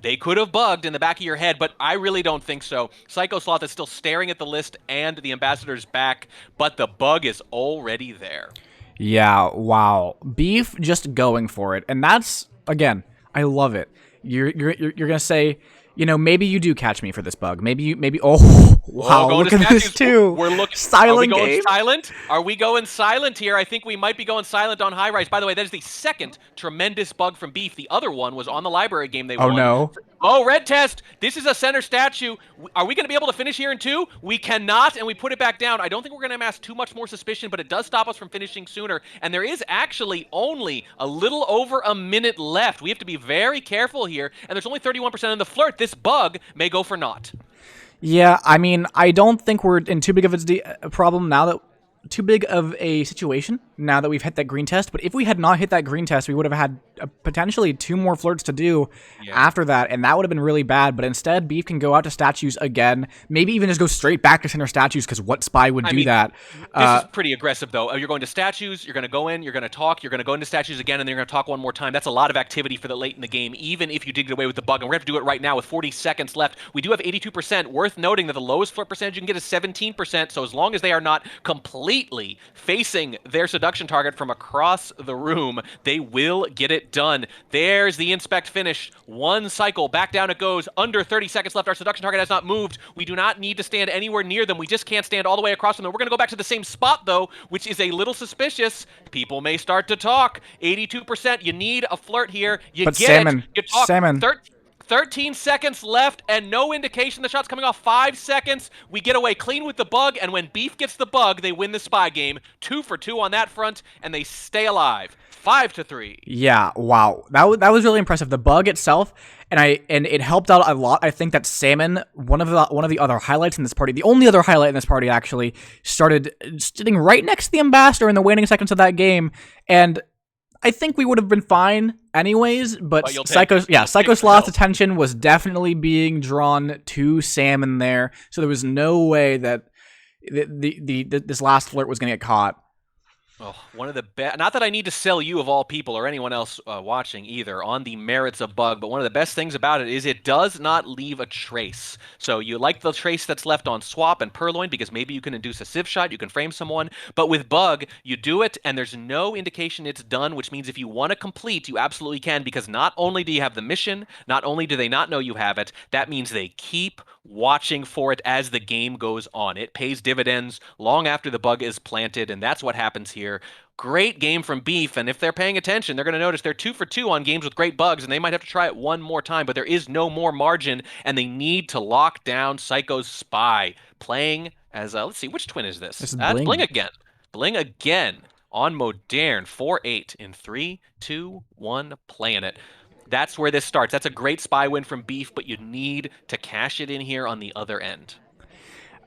Speaker 1: they could have bugged in the back of your head, but I really don't think so. Sykosloth is still staring at the list and the ambassador's back, but the bug is already there.
Speaker 2: Yeah, wow. Beef just going for it, and that's, again, I love it. You're going to say... maybe you do catch me for this bug. Maybe. Oh, wow!
Speaker 1: Going
Speaker 2: Look
Speaker 1: to
Speaker 2: at
Speaker 1: statues.
Speaker 2: this too.
Speaker 1: We're looking.
Speaker 2: Silent
Speaker 1: Are we going
Speaker 2: game.
Speaker 1: silent? Are we going silent here? I think we might be going silent on high rise. By the way, that is the second tremendous bug from Beef. The other one was on the library game they
Speaker 2: Oh
Speaker 1: won.
Speaker 2: no.
Speaker 1: Oh, red test. This is a center statue. Are we going to be able to finish here in 2? We cannot, and we put it back down. I don't think we're going to amass too much more suspicion, but it does stop us from finishing sooner. And there is actually only a little over a minute left. We have to be very careful here, and there's only 31% in the flirt. This bug may go for naught.
Speaker 2: Yeah, I mean, I don't think we're in too big of a problem now that too big of a situation now that we've hit that green test. But if we had not hit that green test, we would have had potentially 2 more flirts to do after that, and that would have been really bad. But instead, Beef can go out to statues again, maybe even just go straight back to center statues, because what spy would do that?
Speaker 1: This is pretty aggressive, though. You're going to statues, you're going to go in, you're going to talk, you're going to go into statues again, and then you're going to talk one more time. That's a lot of activity for the late in the game, even if you did get away with the bug. And we're going to have to do it right now with 40 seconds left. We do have 82%. Worth noting that the lowest flirt percentage you can get is 17%, so as long as they are not completely facing their seduction target from across the room, they will get it done. There's the inspect finish. 1 cycle. Back down it goes. Under 30 seconds left. Our seduction target has not moved. We do not need to stand anywhere near them. We just can't stand all the way across from them. We're going to go back to the same spot, though, which is a little suspicious. People may start to talk. 82%. You need a flirt here. You
Speaker 2: But
Speaker 1: get
Speaker 2: Salmon,
Speaker 1: it. You talk.
Speaker 2: Salmon.
Speaker 1: 13 seconds left and no indication the shot's coming off. 5 seconds. We get away clean with the bug, and when Beef gets the bug, they win the spy game. 2 for 2 on that front, and they stay alive. 5-3.
Speaker 2: Yeah, wow. That was really impressive. The bug itself, and it helped out a lot. I think that Salmon, one of the other highlights in this party, the only other highlight in this party actually, started sitting right next to the ambassador in the waning seconds of that game, and I think we would have been fine anyways, but Sykosloth's attention was definitely being drawn to Salmon there, so there was no way that this last flirt was going to get caught.
Speaker 1: Oh, one of the best. Not that I need to sell you, of all people, or anyone else watching either, on the merits of bug, but one of the best things about it is it does not leave a trace. So you like the trace that's left on swap and purloin because maybe you can induce a civ shot, you can frame someone, but with bug, you do it and there's no indication it's done, which means if you want to complete, you absolutely can, because not only do you have the mission, not only do they not know you have it, that means they keep watching for it as the game goes on. It pays dividends long after the bug is planted, and that's what happens here. Great game from Beef, and if they're paying attention, they're going to notice they're 2 for 2 on games with great bugs, and they might have to try it one more time, but there is no more margin, and they need to lock down Psycho's spy. Playing as, let's see, which twin is this?
Speaker 2: This is
Speaker 1: That's
Speaker 2: Bling.
Speaker 1: Bling again. Bling again on Modern. 4-8 in 3, 2, 1, playing it. That's where this starts. That's a great spy win from Beef, but you need to cash it in here on the other end.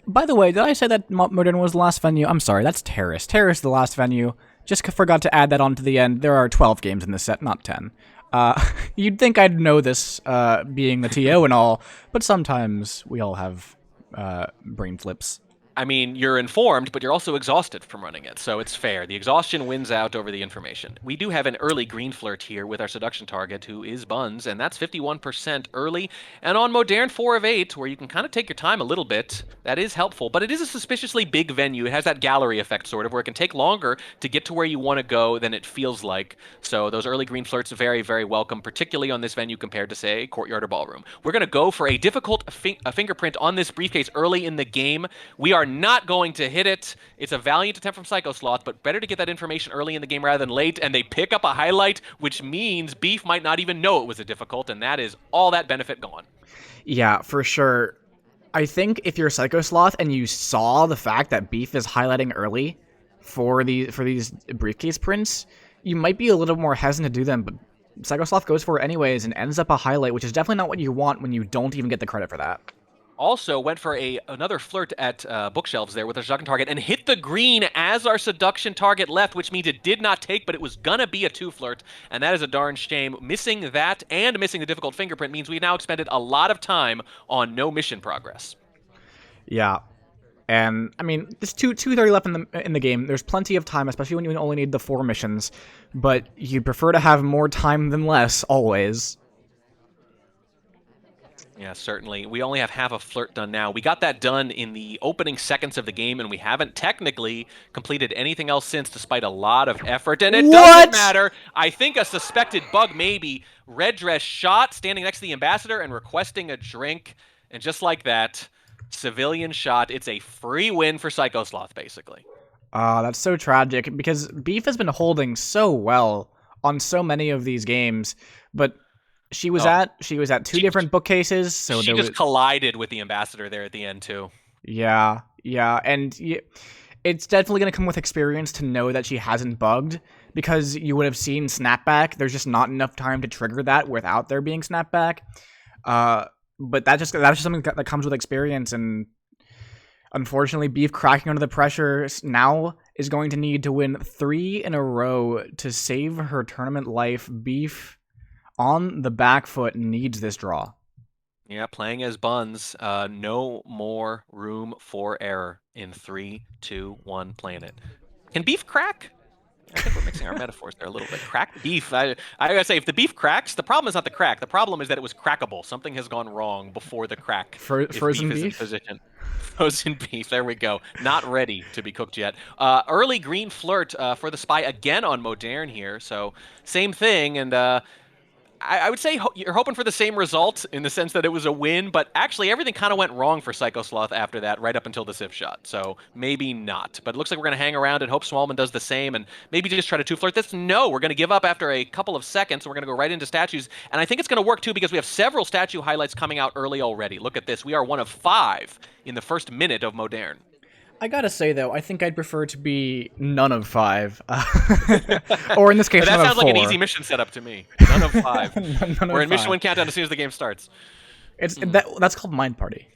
Speaker 2: By the way, did I say that Modern was the last venue? I'm sorry, that's Terrace. Terrace is the last venue. Just forgot to add that on to the end. There are 12 games in this set, not 10. You'd think I'd know this, being the TO and all, but sometimes we all have brain flips.
Speaker 1: I mean, you're informed, but you're also exhausted from running it, so it's fair. The exhaustion wins out over the information. We do have an early green flirt here with our seduction target, who is Buns, and that's 51% early. And on Modern 4 of 8, where you can kind of take your time a little bit, that is helpful, but it is a suspiciously big venue. It has that gallery effect, sort of, where it can take longer to get to where you want to go than it feels like. So those early green flirts are very, very welcome, particularly on this venue compared to, say, Courtyard or Ballroom. We're going to go for a difficult fingerprint on this briefcase early in the game. We are not going to hit it. It's a valiant attempt from Sykosloth, but better to get that information early in the game rather than late, and they pick up a highlight, which means Beef might not even know it was a difficult, and that is all that benefit gone.
Speaker 2: Yeah, for sure. I think if you're Sykosloth and you saw the fact that Beef is highlighting early for these briefcase prints, you might be a little more hesitant to do them, but Sykosloth goes for it anyways and ends up a highlight, which is definitely not what you want when you don't even get the credit for that.
Speaker 1: Also went for another flirt at bookshelves there with our seduction target and hit the green as our seduction target left, which means it did not take, but it was gonna be a 2 flirt, and that is a darn shame. Missing that and missing the difficult fingerprint means we've now expended a lot of time on no mission progress.
Speaker 2: Yeah. And I mean, there's 2:30 left in the game. There's plenty of time, especially when you only need the 4 missions, but you prefer to have more time than less always.
Speaker 1: Yeah, certainly. We only have half a flirt done now. We got that done in the opening seconds of the game, and we haven't technically completed anything else since, despite a lot of effort. And it doesn't
Speaker 2: What?
Speaker 1: matter. I think a suspected bug, maybe. Red dress shot, standing next to the ambassador and requesting a drink. And just like that, civilian shot. It's a free win for Sykosloth, basically.
Speaker 2: That's so tragic because Beef has been holding so well on so many of these games, but
Speaker 1: Oh,
Speaker 2: she was at two
Speaker 1: she,
Speaker 2: different bookcases, so
Speaker 1: she
Speaker 2: there was
Speaker 1: just collided with the ambassador there at the end, too.
Speaker 2: yeah, and it's definitely going to come with experience to know that she hasn't bugged because you would have seen snapback. There's just not enough time to trigger that without there being snapback. But that's just something that comes with experience, and unfortunately, Beef cracking under the pressure now is going to need to win 3 in a row to save her tournament life. Beef on the back foot needs this draw.
Speaker 1: Yeah, playing as Buns, no more room for error in 3, 2, 1, planet. Can beef crack? I think we're mixing our metaphors there a little bit. Cracked beef. I gotta say, if the beef cracks, the problem is not the crack. The problem is that it was crackable. Something has gone wrong before the crack. If
Speaker 2: Frozen
Speaker 1: beef is in
Speaker 2: beef?
Speaker 1: position. Frozen beef. There we go. Not ready to be cooked yet. Early green flirt for the spy again on Modern here. So same thing, and I would say you're hoping for the same result in the sense that it was a win, but actually everything kind of went wrong for Sykosloth after that, right up until the Civ shot. So maybe not. But it looks like we're going to hang around and hope Smallman does the same and maybe just try to two-flirt this. No, we're going to give up after a couple of seconds. We're going to go right into statues. And I think it's going to work, too, because we have several statue highlights coming out early already. Look at this. We are one of 5 in the first minute of Modern.
Speaker 2: I gotta say though, I think I'd prefer to be none of 5, or in this case,
Speaker 1: That
Speaker 2: none of
Speaker 1: sounds
Speaker 2: 4.
Speaker 1: like an easy mission setup to me. None of 5.
Speaker 2: None
Speaker 1: We're
Speaker 2: of
Speaker 1: in mission
Speaker 2: 5.
Speaker 1: win countdown as soon as the game starts.
Speaker 2: That's called Mind Party.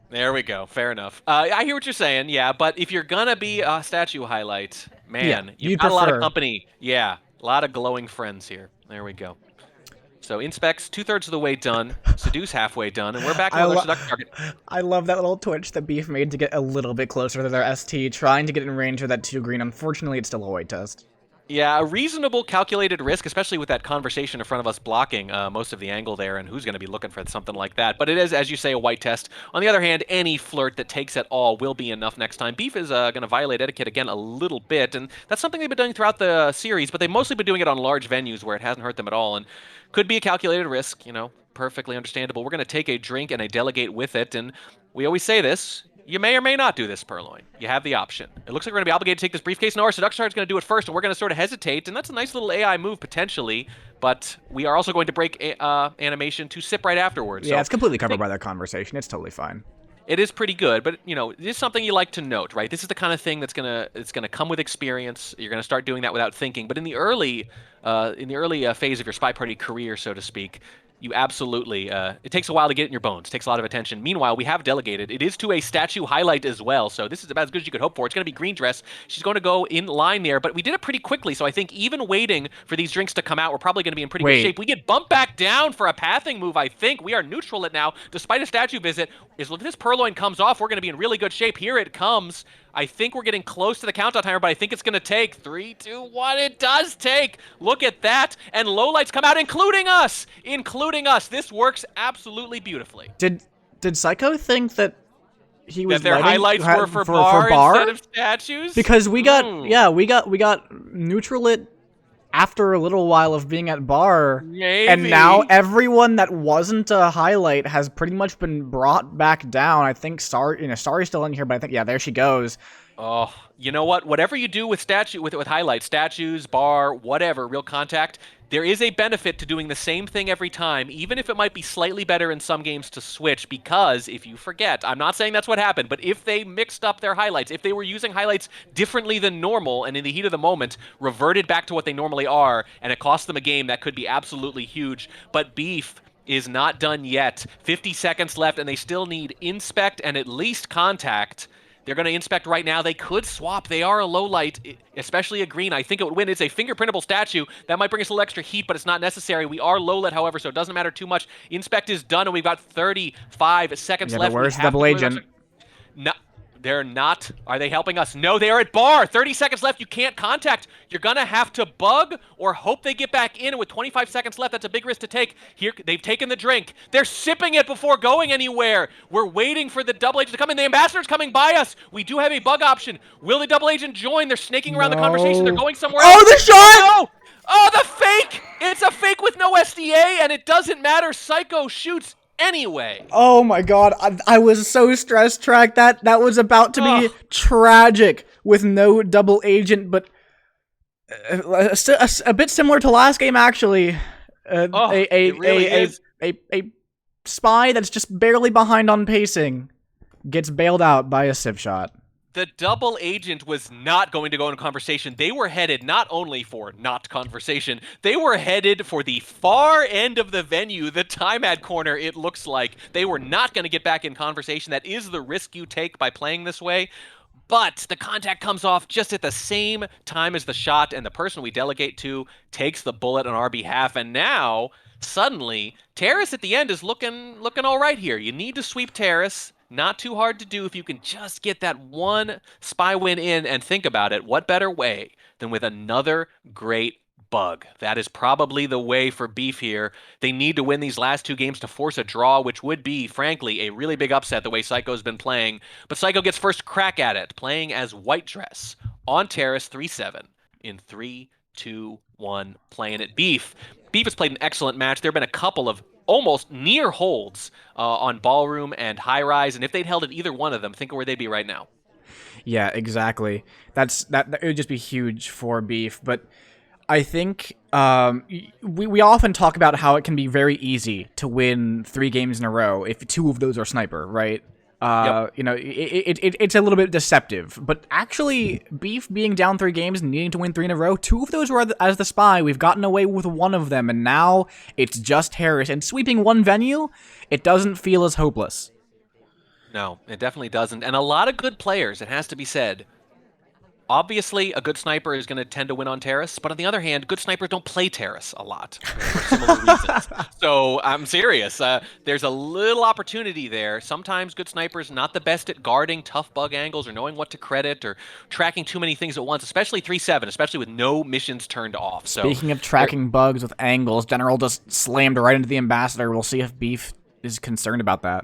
Speaker 1: There we go. Fair enough. I hear what you're saying, yeah, but if you're gonna be a statue highlight,
Speaker 2: Yeah,
Speaker 1: man, you've
Speaker 2: you'd
Speaker 1: got a lot of
Speaker 2: prefer.
Speaker 1: company. Yeah, a lot of glowing friends here. There we go. So inspects 2/3 of the way done, seduce halfway done, and we're back
Speaker 2: I,
Speaker 1: with our
Speaker 2: lo-
Speaker 1: seduct target.
Speaker 2: I love that little twitch that Beef made to get a little bit closer to their ST, trying to get in range of that 2 green. Unfortunately, it's still a white test.
Speaker 1: Yeah, a reasonable calculated risk, especially with that conversation in front of us blocking most of the angle there, and who's going to be looking for something like that. But it is, as you say, a white test. On the other hand, any flirt that takes at all will be enough next time. Beef is going to violate etiquette again a little bit, and that's something they've been doing throughout the series, but they've mostly been doing it on large venues where it hasn't hurt them at all, and could be a calculated risk, perfectly understandable. We're going to take a drink and a delegate with it, and we always say this. You may or may not do this, Purloin. You have the option. It looks like we're going to be obligated to take this briefcase. No, our Seduction is going to do it first, and we're going to sort of hesitate, and that's a nice little AI move, potentially, but we are also going to break animation to sip right afterwards.
Speaker 2: Yeah,
Speaker 1: So
Speaker 2: it's completely covered by that conversation. It's totally fine.
Speaker 1: it is pretty good, but it is something you like to note, right? This is the kind of thing it's gonna come with experience. You're gonna start doing that without thinking. But in the early phase of your spy party career, so to speak, you absolutely it takes a while to get it in your bones. It takes a lot of attention. Meanwhile, we have delegated. It is to a statue highlight as well, so this is about as good as you could hope for. It's going to be green dress. She's going to go in line there, but we did it pretty quickly, so I think even waiting for these drinks to come out, we're probably going to be in pretty good shape. We get bumped back down for a pathing move, I think. We are neutral it now, despite a statue visit. If this Purloin comes off, we're going to be in really good shape. Here it comes. I think we're getting close to the countdown timer, but I think it's going to take 3, 2, 1. It does take. Look at that. And lowlights come out, including us. Including us. This works absolutely beautifely.
Speaker 2: Did Psycho think that he was
Speaker 1: That their
Speaker 2: letting
Speaker 1: highlights were for bar instead of statues?
Speaker 2: because we got neutral it after a little while of being at bar,
Speaker 1: Maybe.
Speaker 2: and now everyone that wasn't a highlight has pretty much been brought back down. I think Starry's still in here, but I think there she goes.
Speaker 1: Oh, you know what? Whatever you do with highlights, statues, bar, whatever, real contact, there is a benefit to doing the same thing every time, even if it might be slightly better in some games to switch, because if you forget, I'm not saying that's what happened, but if they mixed up their highlights, if they were using highlights differently than normal and in the heat of the moment, reverted back to what they normally are, and it cost them a game, that could be absolutely huge. But Beef is not done yet. 50 seconds left, and they still need inspect and at least contact. They're going to inspect right now. They could swap. They are a low light, especially a green. I think it would win. It's a fingerprintable statue. That might bring us a little extra heat, but it's not necessary. We are low lit, however, so it doesn't matter too much. Inspect is done, and we've got 35 seconds
Speaker 2: Yeah,
Speaker 1: left.
Speaker 2: but where's the double agent?
Speaker 1: No, They're not. Are they helping us? No, they are at bar. 30 seconds left. You can't contact. You're going to have to bug or hope they get back in. And with 25 seconds left, that's a big risk to take. Here, they've taken the drink. They're sipping it before going anywhere. We're waiting for the double agent to come in. The ambassador's coming by us. We do have a bug option. Will the double agent join? They're snaking around the conversation. They're going somewhere else.
Speaker 2: Oh, the shot!
Speaker 1: No! Oh, the fake! It's a fake with no SDA, and it doesn't matter. Psycho shoots anyway.
Speaker 2: Oh my god, I was so stressed, Track. That was about to be tragic with no double agent, but a bit similar to last game, actually.
Speaker 1: It really is.
Speaker 2: A spy that's just barely behind on pacing gets bailed out by a civ shot.
Speaker 1: The double agent was not going to go into conversation. They were headed not only for not conversation, they were headed for the far end of the venue, the time ad corner, it looks like. They were not going to get back in conversation. That is the risk you take by playing this way. But the contact comes off just at the same time as the shot, and the person we delegate to takes the bullet on our behalf. And now, suddenly, Terrace at the end is looking all right here. You need to sweep Terrace. Not too hard to do if you can just get that one spy win in, and think about it. What better way than with another great bug? That is probably the way for Beef here. They need to win these last two games to force a draw, which would be, frankly, a really big upset the way Psycho's been playing. But Psycho gets first crack at it, playing as White Dress on Terrace 3-7 in 3, 2, 1, playing it. Beef has played an excellent match. There have been a couple of almost near holds on Ballroom and High Rise, and if they'd held at either one of them, think of where they'd be right now.
Speaker 2: Yeah, exactly. That it would just be huge for Beef, but I think we often talk about how it can be very easy to win 3 games in a row if 2 of those are sniper, right?
Speaker 1: Yep.
Speaker 2: You know, it's a little bit deceptive, but actually, Beef being down 3 games and needing to win 3 in a row, 2 of those were as the spy. We've gotten away with 1 of them, and now it's just Harris. And sweeping 1 venue, it doesn't feel as hopeless.
Speaker 1: No, it definitely doesn't. And a lot of good players, it has to be said. Obviously, a good sniper is going to tend to win on Terrace, but on the other hand, good snipers don't play Terrace a lot for similar reasons. So I'm serious. There's a little opportunity there. Sometimes good snipers not the best at guarding tough bug angles or knowing what to credit or tracking too many things at once, especially 3-7, especially with no missions turned off. So
Speaker 2: speaking of tracking bugs with angles, General just slammed right into the ambassador. We'll see if Beef is concerned about that.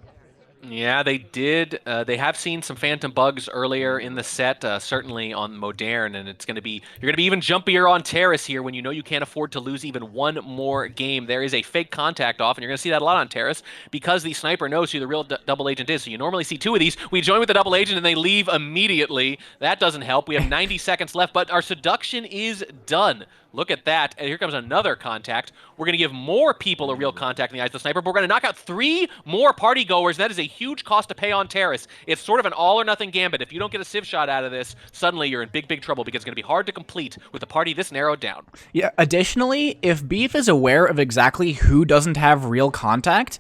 Speaker 1: Yeah, they did. They have seen some phantom bugs earlier in the set, certainly on Modern, and you're going to be even jumpier on Terrace here when you know you can't afford to lose even 1 more game. There is a fake contact off, and you're going to see that a lot on Terrace because the sniper knows who the real double agent is. So you normally see 2 of these. We join with the double agent, and they leave immediately. That doesn't help. We have 90 seconds left, but our seduction is done. Look at that. And here comes another contact. We're going to give more people a real contact in the eyes of the sniper, but we're going to knock out 3 more party goers. That is a huge cost to pay on Terrace. It's sort of an all-or-nothing gambit. If you don't get a civ shot out of this, suddenly you're in big, big trouble because it's going to be hard to complete with a party this narrowed down. Yeah.
Speaker 2: Additionally, if Beef is aware of exactly who doesn't have real contact,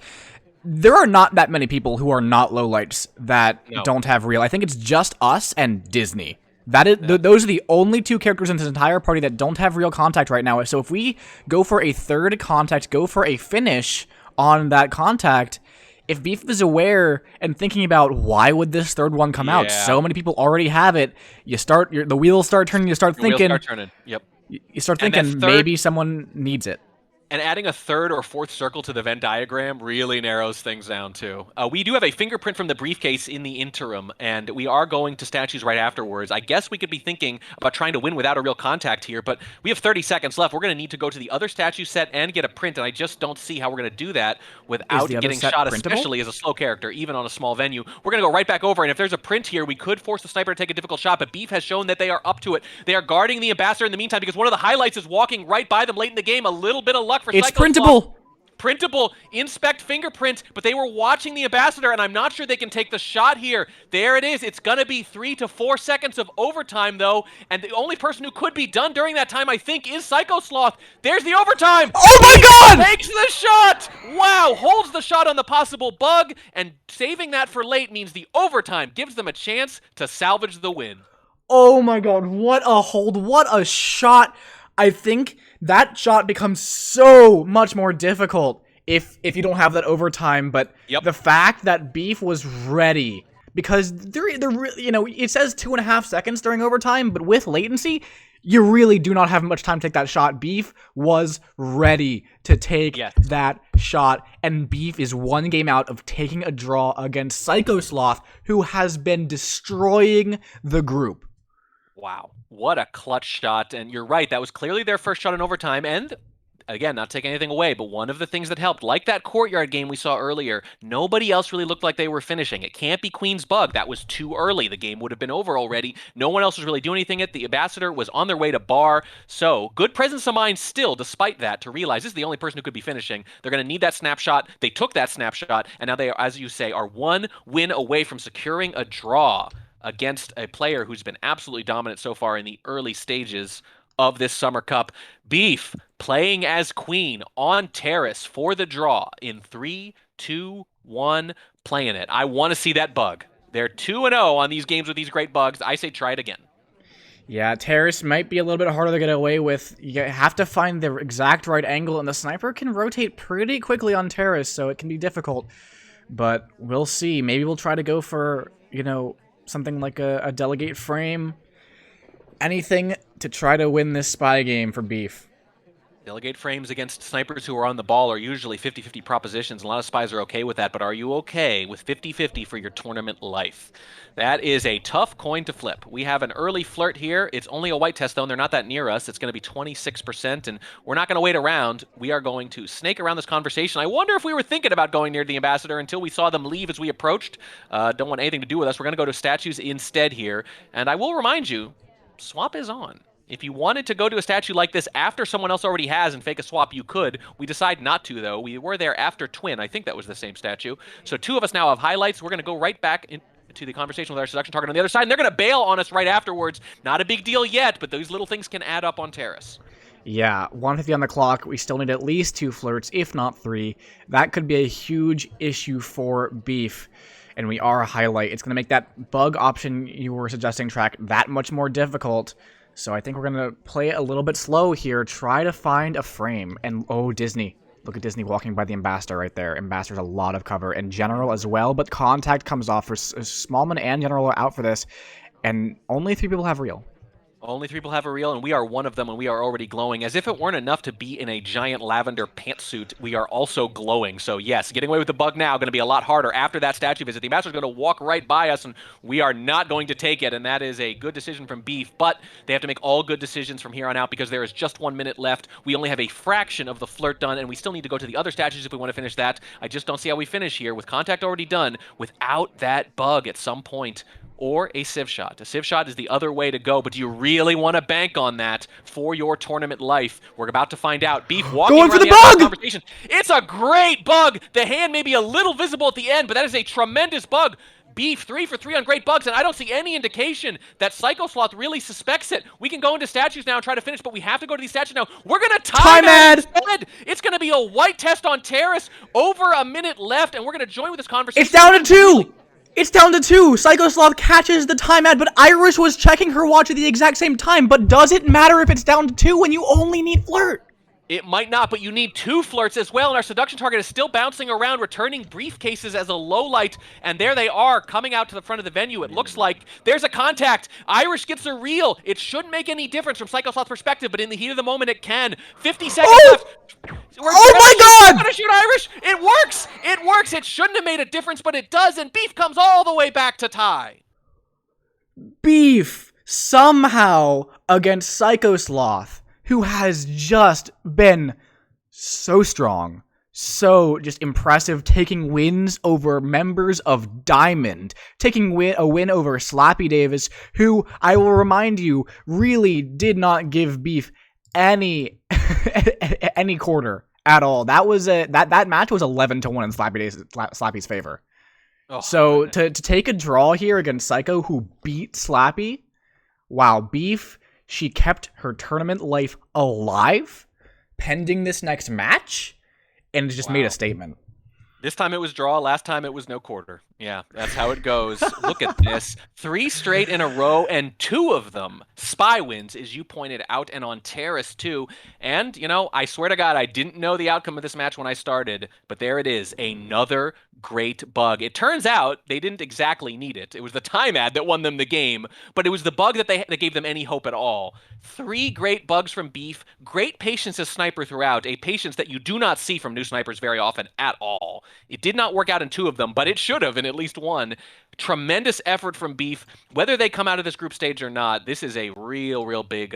Speaker 2: there are not that many people who are not lowlights that don't have real. I think it's just us and Disney. Those are the only 2 characters in this entire party that don't have real contact right now. So if we go for a 3rd contact, go for a finish on that contact, if Beef is aware and thinking about why would this 3rd one come out, so many people already have it. The wheels start turning. You start thinking.
Speaker 1: Wheels start turning. Yep.
Speaker 2: You start thinking maybe someone needs it.
Speaker 1: And adding a 3rd or 4th circle to the Venn diagram really narrows things down, too. We do have a fingerprint from the briefcase in the interim, and we are going to statues right afterwards. I guess we could be thinking about trying to win without a real contact here, but we have 30 seconds left. We're going to need to go to the other statue set and get a print, and I just don't see how we're going to do that without getting shot, especially as a slow character, even on a small venue. We're going to go right back over, and if there's a print here, we could force the sniper to take a difficult shot, but Beef has shown that they are up to it. They are guarding the ambassador in the meantime because one of the highlights is walking right by them late in the game. A little bit of luck for
Speaker 2: It's
Speaker 1: Sykosloth.
Speaker 2: printable.
Speaker 1: Printable, inspect fingerprint, but they were watching the ambassador, and I'm not sure they can take the shot here. There it is. It's going to be 3 to 4 seconds of overtime, though, and the only person who could be done during that time, I think, is Sykosloth. There's the overtime.
Speaker 2: Oh my god!
Speaker 1: Takes the shot! Wow, holds the shot on the possible bug, and saving that for late means the overtime gives them a chance to salvage the win.
Speaker 2: Oh my god, what a hold, what a shot. I think that shot becomes so much more difficult if you don't have that overtime, but the fact that Beef was ready because it says 2.5 seconds during overtime, but with latency, you really do not have much time to take that shot. Beef was ready to take that shot, and Beef is one game out of taking a draw against Sykosloth, who has been destroying the group.
Speaker 1: Wow, what a clutch shot. And you're right, that was clearly their first shot in overtime, and again, not taking anything away, but one of the things that helped, like that courtyard game we saw earlier, nobody else really looked like they were finishing. It can't be Queen's Bug. That was too early. The game would have been over already. No one else was really doing anything. The Ambassador was on their way to bar. So good presence of mind still, despite that, to realize this is the only person who could be finishing. They're going to need that snapshot. They took that snapshot, and now they, as you say, are one win away from securing a draw against a player who's been absolutely dominant so far in the early stages of this Summer Cup. Beef playing as Queen on Terrace for the draw in 3, 2, 1, playing it. I want to see that bug. They're 2-0 on these games with these great bugs. I say try it again.
Speaker 2: Yeah, Terrace might be a little bit harder to get away with. You have to find the exact right angle, and the sniper can rotate pretty quickly on Terrace, so it can be difficult. But we'll see. Maybe we'll try to go for, something like a delegate frame. Anything to try to win this spy game for Beef.
Speaker 1: Delegate frames against snipers who are on the ball are usually 50-50 propositions. A lot of spies are okay with that, but are you okay with 50-50 for your tournament life? That is a tough coin to flip. We have an early flirt here. It's only a white test, though, and they're not that near us. It's going to be 26%, and we're not going to wait around. We are going to snake around this conversation. I wonder if we were thinking about going near the Ambassador until we saw them leave as we approached. Don't want anything to do with us. We're going to go to statues instead here, and I will remind you, swap is on. If you wanted to go to a statue like this after someone else already has and fake a swap, you could. We decide not to, though. We were there after Twin. I think that was the same statue. So 2 of us now have highlights. We're going to go right back into the conversation with our seduction target on the other side, and they're going to bail on us right afterwards. Not a big deal yet, but those little things can add up on Terrace.
Speaker 2: Yeah, 150 on the clock. We still need at least 2 flirts, if not 3. That could be a huge issue for Beef. And we are a highlight. It's going to make that bug option you were suggesting, Track, that much more difficult. So I think we're going to play it a little bit slow here, try to find a frame. And, oh, Disney. Look at Disney walking by the Ambassador right there. Ambassador's a lot of cover, and General as well, but Contact comes off. For Smallman and General are out for this, and only 3 people have Real.
Speaker 1: Only 3 people have a reel, and we are one of them, and we are already glowing. As if it weren't enough to be in a giant lavender pantsuit, we are also glowing. So yes, getting away with the bug now going to be a lot harder after that statue visit. The Ambassador's going to walk right by us, and we are not going to take it, and that is a good decision from Beef, but they have to make all good decisions from here on out because there is just 1 minute left. We only have a fraction of the flirt done, and we still need to go to the other statues if we want to finish that. I just don't see how we finish here with Contact already done without that bug at some point. Or a Civ shot. A Civ shot is the other way to go, but do you really want to bank on that for your tournament life? We're about to find out. Beef walking
Speaker 2: going for
Speaker 1: around
Speaker 2: the bug!
Speaker 1: Conversation. It's a great bug! The hand may be a little visible at the end, but that is a tremendous bug. Beef 3 for 3 on great bugs, and I don't see any indication that Sykosloth really suspects it. We can go into statues now and try to finish, but we have to go to these statues now. We're going to time it instead. It's going to be a white test on Terrace. Over a minute left, and we're going to join with this conversation.
Speaker 2: It's down to 2! It's down to 2! Sykosloth catches the time ad, but Irish was checking her watch at the exact same time. But does it matter if it's down to 2 when you only need flirt?
Speaker 1: It might not, but you need 2 flirts as well, and our seduction target is still bouncing around, returning briefcases as a low light, and there they are, coming out to the front of the venue. It looks like there's a contact. Irish gets a reel. It shouldn't make any difference from Sykosloth's perspective, but in the heat of the moment, it can. 50 seconds left.
Speaker 2: Oh my God!
Speaker 1: Gonna shoot Irish. It works. It works. It shouldn't have made a difference, but it does, and Beef comes all the way back to tie.
Speaker 2: Beef somehow against Sykosloth, who has just been so strong, so just impressive, taking wins over members of Diamond, taking a win over Slappy Davis, who, I will remind you, really did not give Beef any any quarter at all. That was that match was 11-1 in Slappy's favor. Oh, so to take a draw here against Psycho, who beat Slappy, wow, Beef. She kept her tournament life alive, pending this next match, and just made a statement.
Speaker 1: This time it was draw. Last time it was no quarter. Yeah, that's how it goes. Look at this. 3 straight in a row, and 2 of them Spy wins, as you pointed out, and on Terrace too. And, I swear to God, I didn't know the outcome of this match when I started, but there it is, another great bug. It turns out they didn't exactly need it. It was the time ad that won them the game, but it was the bug that gave them any hope at all. 3 great bugs from Beef, great patience as sniper throughout, a patience that you do not see from new snipers very often at all. It did not work out in 2 of them, but it should have in at least one. Tremendous effort from Beef. Whether they come out of this group stage or not, this is a real, real big